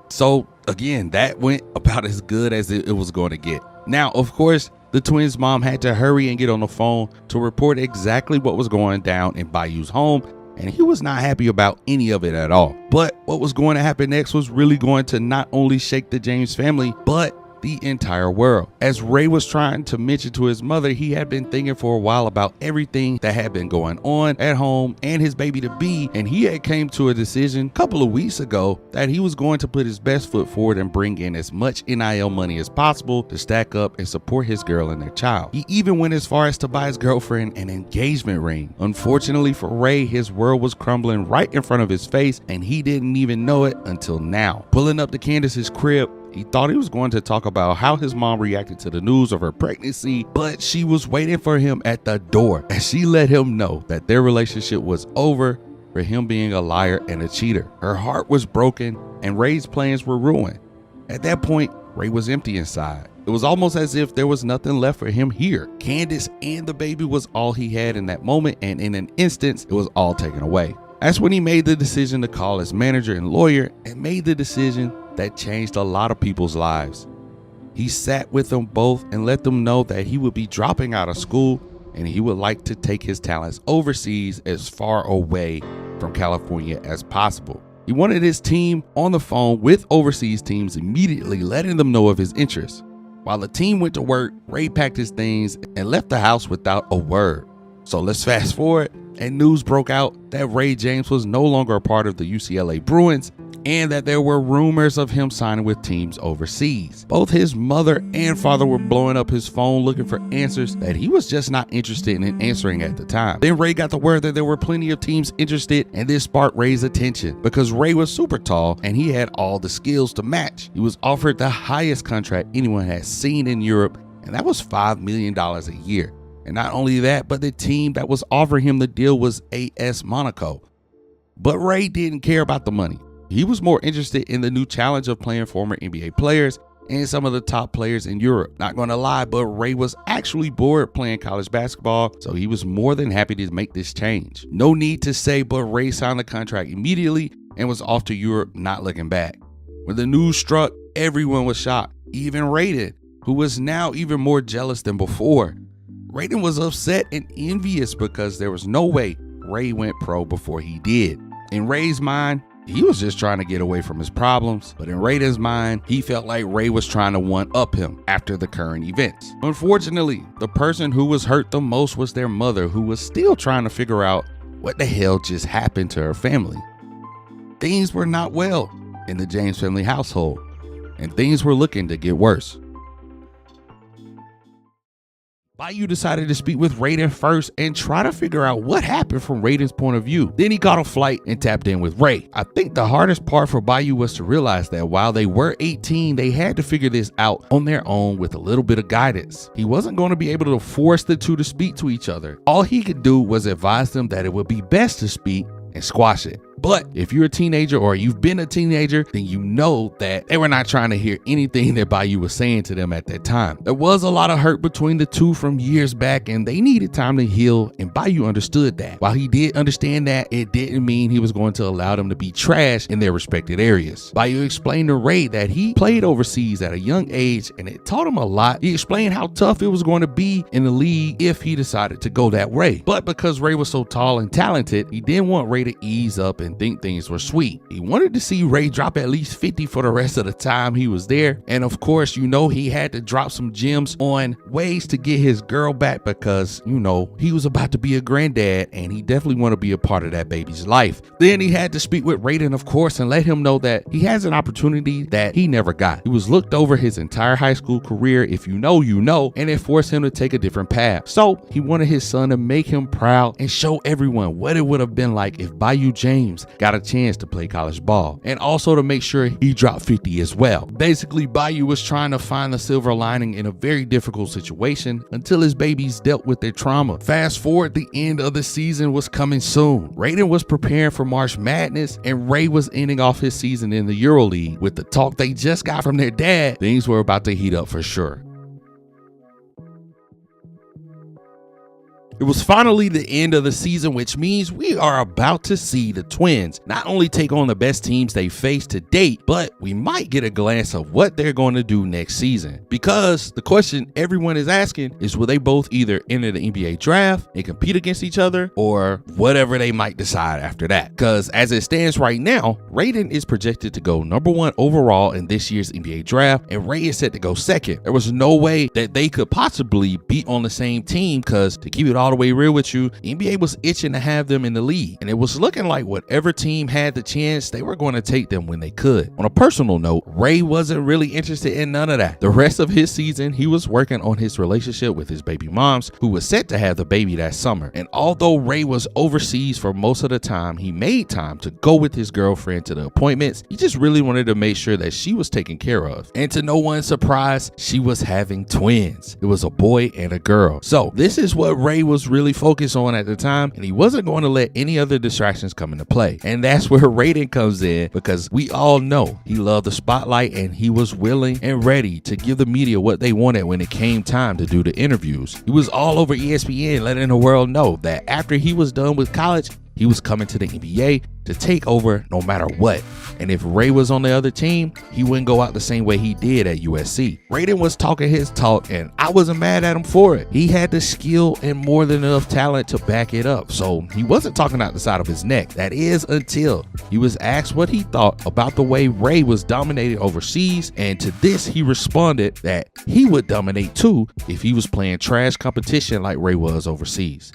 So, again, that went about as good as it was going to get. Now, of course, the twins' mom had to hurry and get on the phone to report exactly what was going down in Bayu's home, and he was not happy about any of it at all. But what was going to happen next was really going to not only shake the James family, but the entire world. As Ray was trying to mention to his mother, he had been thinking for a while about everything that had been going on at home and his baby to be, and he had came to a decision a couple of weeks ago that he was going to put his best foot forward and bring in as much NIL money as possible to stack up and support his girl and their child. He even went as far as to buy his girlfriend an engagement ring. Unfortunately for Ray, his world was crumbling right in front of his face, and he didn't even know it until now. Pulling up to Candace's crib, he thought he was going to talk about how his mom reacted to the news of her pregnancy, but she was waiting for him at the door, and she let him know that their relationship was over for him being a liar and a cheater. Her heart was broken, and Ray's plans were ruined. At that point, Ray was empty inside. It was almost as if there was nothing left for him here. Candace and the baby was all he had in that moment, and in an instant, it was all taken away. That's when he made the decision to call his manager and lawyer, and made the decision that changed a lot of people's lives. He sat with them both and let them know that he would be dropping out of school and he would like to take his talents overseas, as far away from California as possible. He wanted his team on the phone with overseas teams, immediately letting them know of his interest. While the team went to work, Ray packed his things and left the house without a word. So let's fast forward, and news broke out that Ray James was no longer a part of the UCLA Bruins and that there were rumors of him signing with teams overseas. Both his mother and father were blowing up his phone looking for answers that he was just not interested in answering at the time. Then Ray got the word that there were plenty of teams interested, and this sparked Ray's attention because Ray was super tall and he had all the skills to match. He was offered the highest contract anyone had seen in Europe, and that was $5 million a year. And not only that, but the team that was offering him the deal was AS Monaco. But Ray didn't care about the money. He was more interested in the new challenge of playing former NBA players and some of the top players in Europe. Not gonna lie, but Ray was actually bored playing college basketball, so he was more than happy to make this change. No need to say, but Ray signed the contract immediately and was off to Europe, not looking back. When the news struck, everyone was shocked, even Raiden, who was now even more jealous than before. Raiden was upset and envious because there was no way Ray went pro before he did. In Ray's mind, he was just trying to get away from his problems, but in Raiden's mind, he felt like Ray was trying to one-up him after the current events. Unfortunately, the person who was hurt the most was their mother, who was still trying to figure out what the hell just happened to her family. Things were not well in the James family household, and things were looking to get worse. Bayu decided to speak with Raiden first and try to figure out what happened from Raiden's point of view. Then he caught a flight and tapped in with Ray. I think the hardest part for Bayu was to realize that while they were 18, they had to figure this out on their own with a little bit of guidance. He wasn't going to be able to force the two to speak to each other. All he could do was advise them that it would be best to speak and squash it. But if you're a teenager or you've been a teenager, then you know that they were not trying to hear anything that Bayu was saying to them at that time. There was a lot of hurt between the two from years back, and they needed time to heal, and Bayu understood that. While he did understand that, it didn't mean he was going to allow them to be trash in their respected areas. Bayu explained to Ray that he played overseas at a young age, and it taught him a lot. He explained how tough it was going to be in the league if he decided to go that way. But because Ray was so tall and talented, he didn't want Ray to ease up and think things were sweet. He wanted to see Ray drop at least 50 for the rest of the time he was there. And of course, you know, he had to drop some gems on ways to get his girl back because, you know, he was about to be a granddad and he definitely wanted to be a part of that baby's life. Then he had to speak with Raiden, of course, and let him know that he has an opportunity that he never got. He was looked over his entire high school career. If you know, you know, and it forced him to take a different path. So he wanted his son to make him proud and show everyone what it would have been like if Bayu James got a chance to play college ball, and also to make sure he dropped 50 as well. Basically, Bayu was trying to find the silver lining in a very difficult situation until his babies dealt with their trauma. Fast forward, the end of the season was coming soon. Raiden was preparing for March Madness, and Ray was ending off his season in the EuroLeague. With the talk they just got from their dad, things were about to heat up for sure. It was finally the end of the season, which means we are about to see the Twins not only take on the best teams they faced to date, but we might get a glance of what they're going to do next season. Because the question everyone is asking is, will they both either enter the NBA draft and compete against each other, or whatever they might decide after that? Because as it stands right now, Raiden is projected to go #1 overall in this year's NBA draft, and Ray is set to go second. There was no way that they could possibly be on the same team, because to keep it all the way real with you, NBA was itching to have them in the league, and it was looking like whatever team had the chance, they were going to take them when they could. On a personal note, Ray wasn't really interested in none of that. The rest of his season, he was working on his relationship with his baby moms, who was set to have the baby that summer. And although Ray was overseas for most of the time, he made time to go with his girlfriend to the appointments. He just really wanted to make sure that she was taken care of. And to no one's surprise, she was having twins. It was a boy and a girl. So this is what Ray was really focused on at the time, and he wasn't going to let any other distractions come into play. And that's where Raiden comes in, because we all know he loved the spotlight, and he was willing and ready to give the media what they wanted when it came time to do the interviews. He was all over ESPN letting the world know that after he was done with college, he was coming to the NBA to take over no matter what. And if Ray was on the other team, he wouldn't go out the same way he did at USC. Raiden was talking his talk, and I wasn't mad at him for it. He had the skill and more than enough talent to back it up. So he wasn't talking out the side of his neck. That is until he was asked what he thought about the way Ray was dominated overseas. And to this, he responded that he would dominate too if he was playing trash competition like Ray was overseas.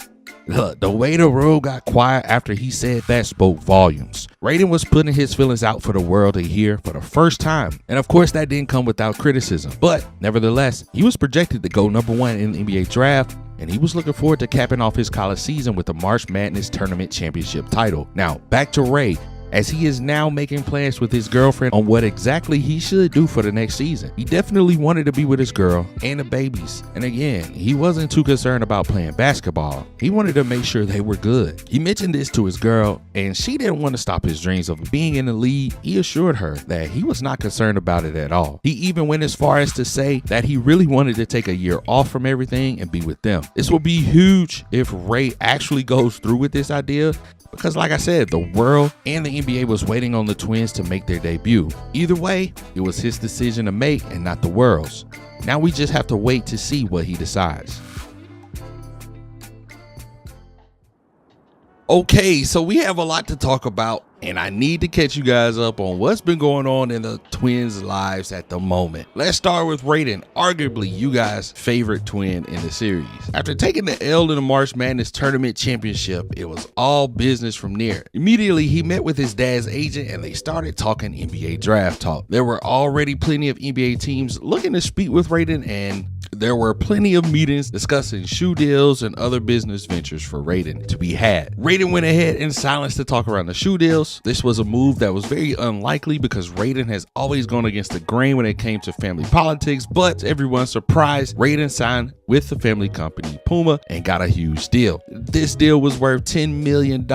Look, the way the room got quiet after he said that spoke volumes. Raiden was putting his feelings out for the world to hear for the first time. And of course, that didn't come without criticism. But nevertheless, he was projected to go #1 in the NBA draft, and he was looking forward to capping off his college season with the March Madness Tournament Championship title. Now, back to Ray, as he is now making plans with his girlfriend on what exactly he should do for the next season. He definitely wanted to be with his girl and the babies. And again, he wasn't too concerned about playing basketball. He wanted to make sure they were good. He mentioned this to his girl, and she didn't want to stop his dreams of being in the league. He assured her that he was not concerned about it at all. He even went as far as to say that he really wanted to take a year off from everything and be with them. This will be huge if Ray actually goes through with this idea, because like I said, the world and the NBA was waiting on the twins to make their debut. Either way, it was his decision to make and not the world's. Now we just have to wait to see what he decides. Okay, so we have a lot to talk about, and I need to catch you guys up on what's been going on in the twins' lives at the moment. Let's start with Raiden, arguably you guys' favorite twin in the series. After taking the L in the March Madness Tournament Championship, it was all business from there. Immediately, he met with his dad's agent and they started talking NBA draft talk. There were already plenty of NBA teams looking to speak with Raiden, and there were plenty of meetings discussing shoe deals and other business ventures for Raiden to be had. Raiden went ahead in silence to talk around the shoe deals. This was a move that was very unlikely because Raiden has always gone against the grain when it came to family politics, but to everyone's surprise, Raiden signed with the family company Puma and got a huge deal. This deal was worth $10 million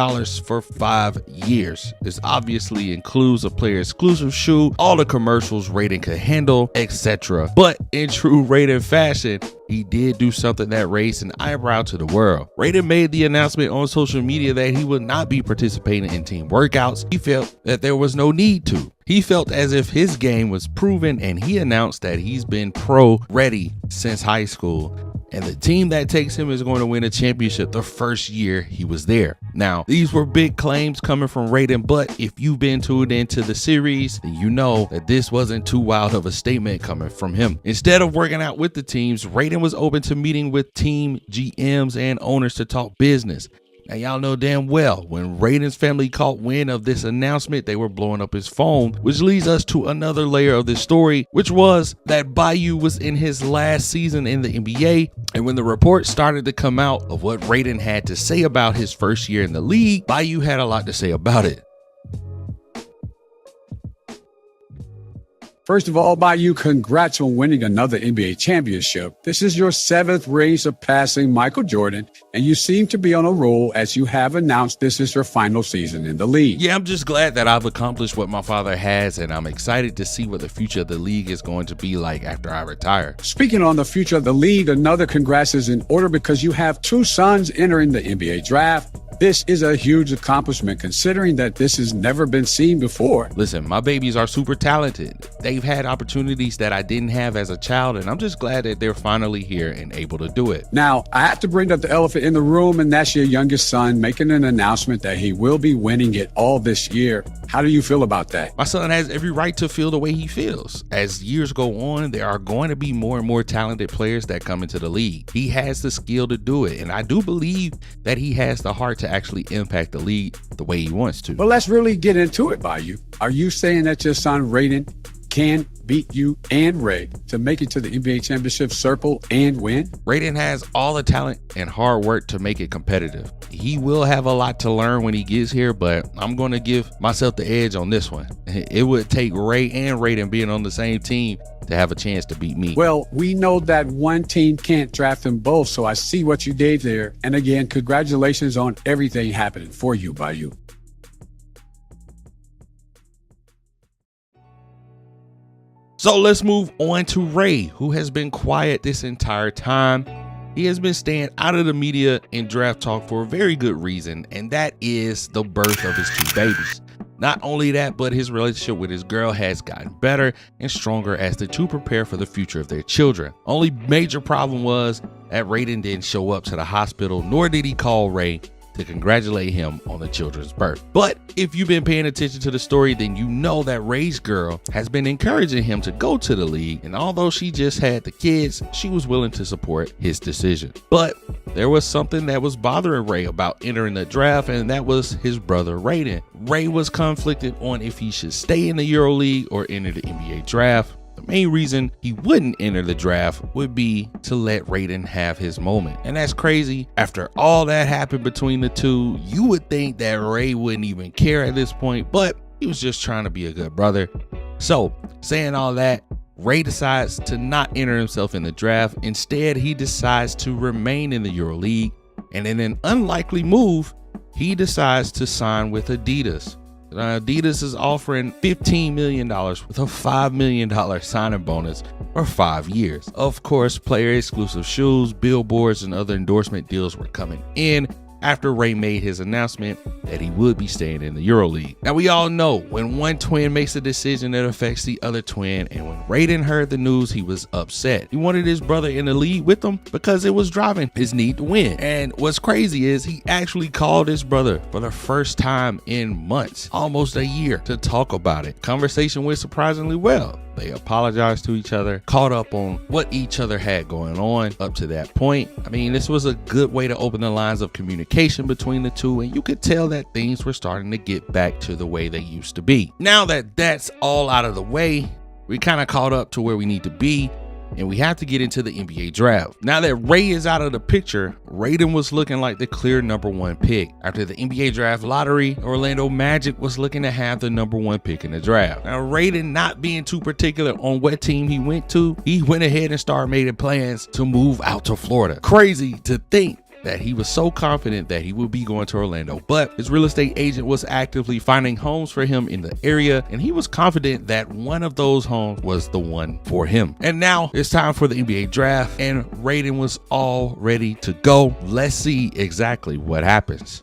for 5 years. This obviously includes a player exclusive shoe, all the commercials Raiden could handle, etc. But in true Raiden fashion, he did do something that raised an eyebrow to the world. Raiden made the announcement on social media that he would not be participating in team workouts. He felt that there was no need to. He felt as if his game was proven, and he announced that he's been pro ready since high school, and the team that takes him is going to win a championship the first year he was there. Now, these were big claims coming from Raiden, but if you've been tuned into the series, then you know that this wasn't too wild of a statement coming from him. Instead of working out with the teams, Raiden was open to meeting with team GMs and owners to talk business. Now, y'all know damn well when Raiden's family caught wind of this announcement, they were blowing up his phone, which leads us to another layer of this story, which was that Bayu was in his last season in the NBA. And when the report started to come out of what Raiden had to say about his first year in the league, Bayu had a lot to say about it. First of all, Bayu, congrats on winning another NBA championship. This is your 7th ring surpassing Michael Jordan, and you seem to be on a roll as you have announced this is your final season in the league. Yeah, I'm just glad that I've accomplished what my father has, and I'm excited to see what the future of the league is going to be like after I retire. Speaking on the future of the league, another congrats is in order because you have 2 sons entering the NBA draft. This is a huge accomplishment considering that this has never been seen before. Listen, my babies are super talented. They've had opportunities that I didn't have as a child, and I'm just glad that they're finally here and able to do it. Now, I have to bring up the elephant in the room, and that's your youngest son making an announcement that he will be winning it all this year. How do you feel about that? My son has every right to feel the way he feels. As years go on, there are going to be more and more talented players that come into the league. He has the skill to do it, and I do believe that he has the heart to actually impact the league the way he wants to. Well, let's really get into it, Bayu. Are you saying that your son Raiden can beat you and Ray to make it to the NBA championship circle and win? Raiden has all the talent and hard work to make it competitive. He will have a lot to learn when he gets here, but I'm going to give myself the edge on this one. It would take Ray and Raiden being on the same team to have a chance to beat me. Well, we know that one team can't draft them both, so I see what you did there. And again, congratulations on everything happening for you, Bayu. So let's move on to Ray, who has been quiet this entire time. He has been staying out of the media and draft talk for a very good reason, and that is the birth of his 2 babies. Not only that, but his relationship with his girl has gotten better and stronger as the 2 prepare for the future of their children. Only major problem was that Raiden didn't show up to the hospital, nor did he call Ray to congratulate him on the children's birth. But if you've been paying attention to the story, then you know that Ray's girl has been encouraging him to go to the league, and although she just had the kids, she was willing to support his decision. But there was something that was bothering Ray about entering the draft, and that was his brother Raiden. Ray was conflicted on if he should stay in the EuroLeague or enter the NBA draft. The main reason he wouldn't enter the draft would be to let Raiden have his moment. And that's crazy. After all that happened between the two, you would think that Ray wouldn't even care at this point, but he was just trying to be a good brother. So, saying all that, Ray decides to not enter himself in the draft. Instead, he decides to remain in the EuroLeague, and in an unlikely move, he decides to sign with Adidas. Adidas is offering $15 million with a $5 million signing bonus for 5 years. Of course, player exclusive shoes, billboards, and other endorsement deals were coming in after Ray made his announcement that he would be staying in the EuroLeague. Now, we all know when one twin makes a decision that affects the other twin, and when Raiden heard the news, he was upset. He wanted his brother in the league with him because it was driving his need to win. And what's crazy is he actually called his brother for the first time in months, almost a year, to talk about it. Conversation went surprisingly well. They apologized to each other, caught up on what each other had going on up to that point. I mean, this was a good way to open the lines of communication between the two, and you could tell that things were starting to get back to the way they used to be. Now that that's all out of the way, we kind of caught up to where we need to be, and we have to get into the NBA draft. Now that Ray is out of the picture, Raiden was looking like the clear #1 pick. After the NBA draft lottery, Orlando Magic was looking to have the #1 pick in the draft. Now, Raiden, not being too particular on what team he went to, he went ahead and started making plans to move out to Florida. Crazy to think that he was so confident that he would be going to Orlando, but his real estate agent was actively finding homes for him in the area, and he was confident that one of those homes was the one for him. And now it's time for the NBA draft, and Raiden was all ready to go. Let's see exactly what happens.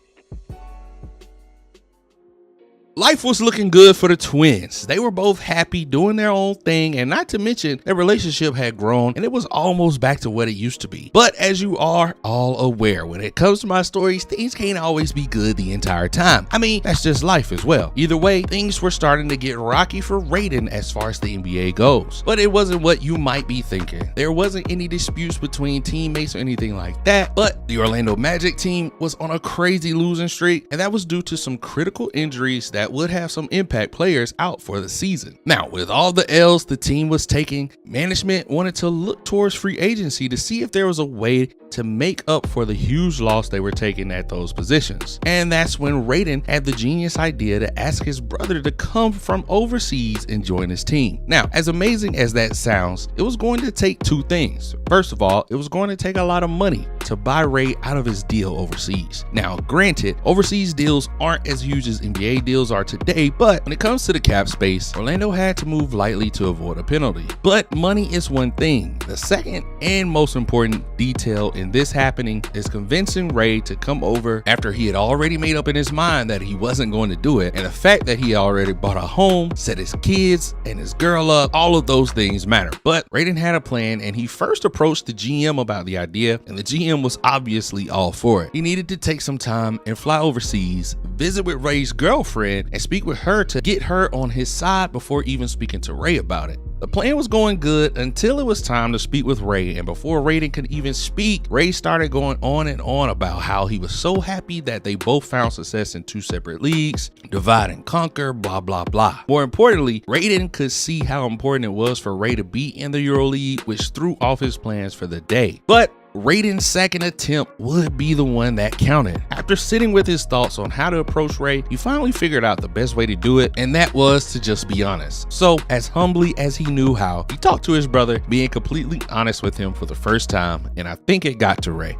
Life was looking good for the twins. They were both happy doing their own thing, and not to mention their relationship had grown and it was almost back to what it used to be. But as you are all aware, when it comes to my stories, things can't always be good the entire time. I mean, that's just life as well. Either way, things were starting to get rocky for Raiden as far as the NBA goes. But it wasn't what you might be thinking. There wasn't any disputes between teammates or anything like that, but the Orlando Magic team was on a crazy losing streak, and that was due to some critical injuries that would have some impact players out for the season. Now, with all the L's the team was taking, management wanted to look towards free agency to see if there was a way to make up for the huge loss they were taking at those positions. And that's when Raiden had the genius idea to ask his brother to come from overseas and join his team. Now, as amazing as that sounds, it was going to take two things. First of all, it was going to take a lot of money to buy Ray out of his deal overseas. Now, granted, overseas deals aren't as huge as NBA deals are today, but when it comes to the cap space, Orlando had to move lightly to avoid a penalty. But money is one thing. The second and most important detail in this happening is convincing Ray to come over after he had already made up in his mind that he wasn't going to do it. And the fact that he already bought a home, set his kids and his girl up, all of those things matter. But Raiden had a plan, and he first approached the GM about the idea, and the GM was obviously all for it. He needed to take some time and fly overseas, visit with Ray's girlfriend, and speak with her to get her on his side before even speaking to Ray about it. The plan was going good until it was time to speak with Ray, and before Raiden could even speak, Ray started going on and on about how he was so happy that they both found success in two separate leagues, divide and conquer, blah blah blah. More importantly, Raiden could see how important it was for Ray to be in the EuroLeague, which threw off his plans for the day. But Raiden's second attempt would be the one that counted. After sitting with his thoughts on how to approach Ray, he finally figured out the best way to do it, and that was to just be honest. So, as humbly as he knew how, he talked to his brother, being completely honest with him for the first time, and I think it got to Ray.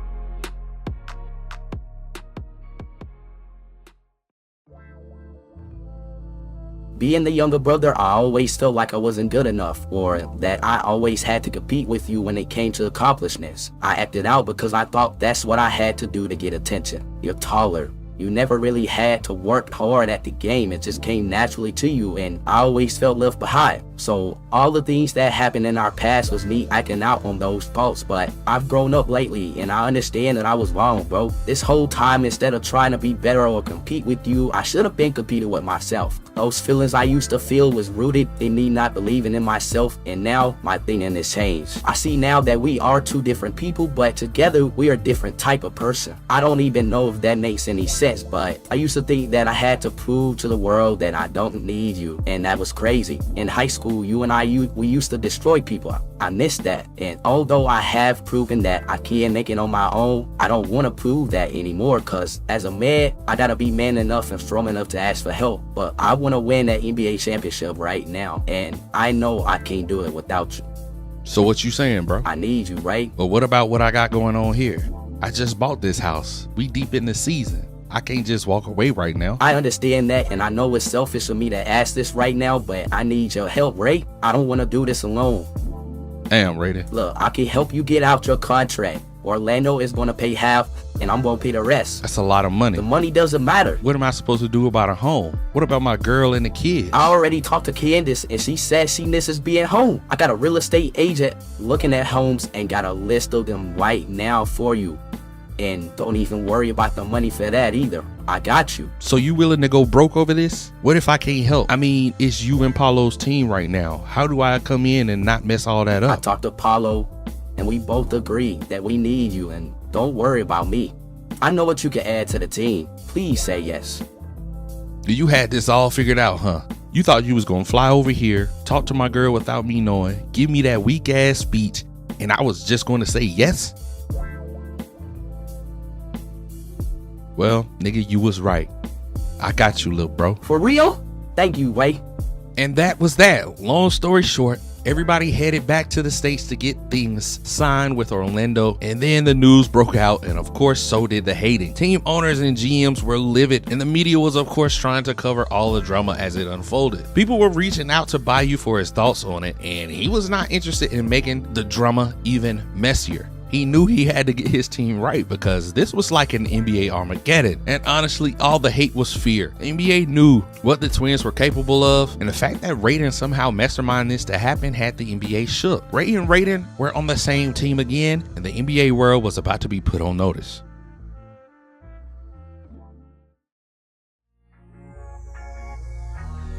Being the younger brother, I always felt like I wasn't good enough, or that I always had to compete with you when it came to accomplishments. I acted out because I thought that's what I had to do to get attention. You're taller. You never really had to work hard at the game. It just came naturally to you, and I always felt left behind. So all the things that happened in our past was me acting out on those faults, but I've grown up lately and I understand that I was wrong, bro. This whole time, instead of trying to be better or compete with you, I should have been competing with myself. Those feelings I used to feel was rooted in me not believing in myself, and now my thinking has changed. I see now that we are two different people, but together we are a different type of person. I don't even know if that makes any sense, but I used to think that I had to prove to the world that I don't need you, and that was crazy. In high school, you and we used to destroy people. I miss that, and although I have proven that I can make it on my own, I don't want to prove that anymore, because as a man, I gotta be man enough and strong enough to ask for help. But I want to win that NBA championship right now, and I know I can't do it without you. So what you saying, bro? I need you, right? But what about what I got going on here? I just bought this house. We deep in the season. I can't just walk away right now. I understand that, and I know it's selfish of me to ask this right now, but I need your help, right? I don't want to do this alone. Damn, Raiden. Look, I can help you get out your contract. Orlando is going to pay half, and I'm going to pay the rest. That's a lot of money. The money doesn't matter. What am I supposed to do about a home? What about my girl and the kids? I already talked to Candace, and she said she misses being home. I got a real estate agent looking at homes and got a list of them right now for you. And don't even worry about the money for that either. I got you. So you willing to go broke over this? What if I can't help? I mean, it's you and Paulo's team right now. How do I come in and not mess all that up? I talked to Paulo, and we both agree that we need you, and don't worry about me. I know what you can add to the team. Please say yes. You had this all figured out, huh? You thought you was gonna fly over here, talk to my girl without me knowing, give me that weak ass speech, and I was just gonna say yes? Well, nigga, you was right. I got you, little bro. For real? Thank you, Ray. And that was that. Long story short, everybody headed back to the States to get things signed with Orlando, and then the news broke out, and of course so did the hating. Team owners and GMs were livid, and the media was of course trying to cover all the drama as it unfolded. People were reaching out to Bayu for his thoughts on it, and he was not interested in making the drama even messier. He knew he had to get his team right because this was like an NBA Armageddon. And honestly, all the hate was fear. The NBA knew what the Twins were capable of, and the fact that Raiden somehow masterminded this to happen had the NBA shook. Rai and Raiden were on the same team again, and the NBA world was about to be put on notice.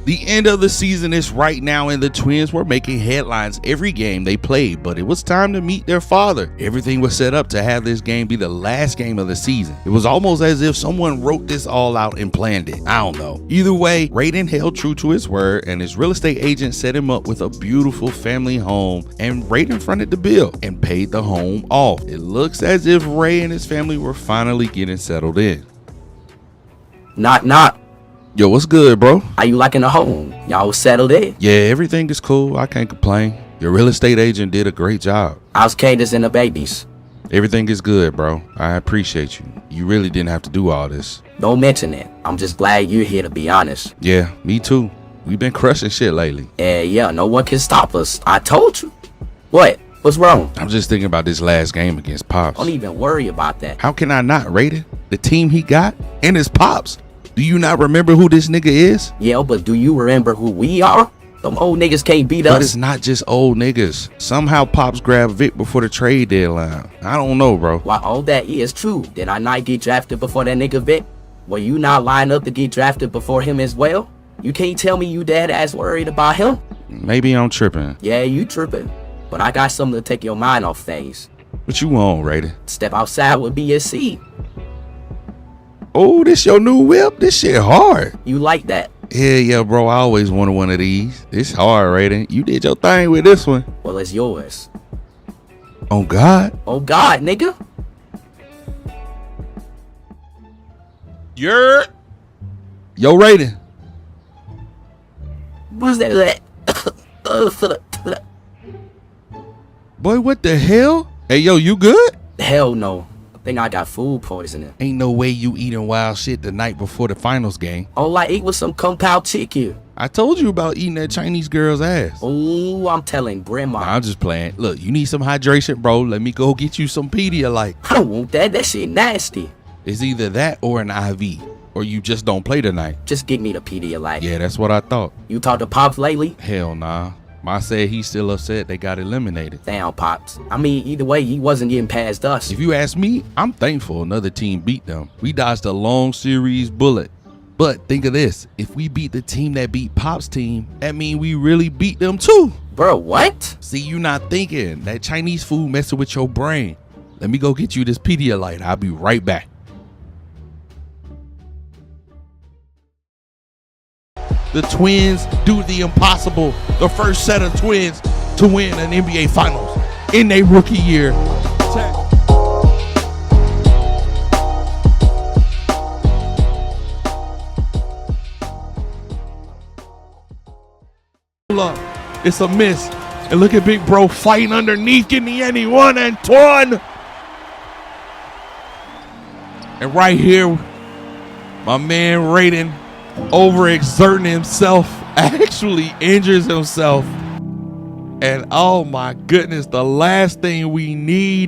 The end of the season is right now, and the Twins were making headlines every game they played, but it was time to meet their father. Everything was set up to have this game be the last game of the season. It was almost as if someone wrote this all out and planned it. I don't know. Either way, Raiden held true to his word, and his real estate agent set him up with a beautiful family home, and Raiden fronted the bill and paid the home off. It looks as if Ray and his family were finally getting settled in. Knock, knock. Yo, what's good, bro? How you liking the home? Y'all settled in? Yeah, everything is cool. I can't complain. Your real estate agent did a great job. How's Candace and the babies? Everything is good, bro. I appreciate you. You really didn't have to do all this. Don't mention it. I'm just glad you're here, to be honest. Yeah, me too. We've been crushing shit lately. Yeah, no one can stop us. I told you. What? What's wrong? I'm just thinking about this last game against Pops. Don't even worry about that. How can I not, Raiden? The team he got and his Pops. Do you not remember who this nigga is? Yeah, but do you remember who we are? Them old niggas can't beat us. But it's not just old niggas. Somehow Pops grabbed Vic before the trade deadline. I don't know, bro. While all that is true, did I not get drafted before that nigga Vic? Were you not lined up to get drafted before him as well? You can't tell me you dead ass worried about him? Maybe I'm tripping. Yeah, you tripping. But I got something to take your mind off things. What you want, Raiden? Step outside with BSC. Oh, this your new whip? This shit hard. You like that? Yeah, bro. I always wanted one of these. It's hard, Raiden. You did your thing with this one. Well, it's yours. Oh, God. Oh, God, nigga. Yo, Raiden. What's that? Boy, what the hell? Hey, yo, you good? Hell no. I think I got food poisoning. Ain't no way you eating wild shit the night before the finals game. All I ate was some Kung Pao chicken. I told you about eating that Chinese girl's ass. Oh, I'm telling grandma. Nah, I'm just playing. Look, you need some hydration, bro. Let me go get you some Pedialyte. I don't want that. That shit nasty. It's either that or an IV. Or you just don't play tonight. Just give me the Pedialyte. Yeah, that's what I thought. You talked to Pops lately? Hell nah. Ma said he's still upset they got eliminated. Damn, Pops. I mean, either way, he wasn't getting past us. If you ask me, I'm thankful another team beat them. We dodged a long series bullet. But think of this, if we beat the team that beat Pop's team, that mean we really beat them too. Bro, what? See, you not thinking. That Chinese food messing with your brain. Let me go get you this Pedialyte. I'll be right back. The Twins do the impossible. The first set of twins to win an NBA Finals in their rookie year. It's a miss. And look at Big Bro fighting underneath, getting the any one and torn. And right here, my man Raiden, overexerting himself, actually injures himself. And oh my goodness, the last thing we need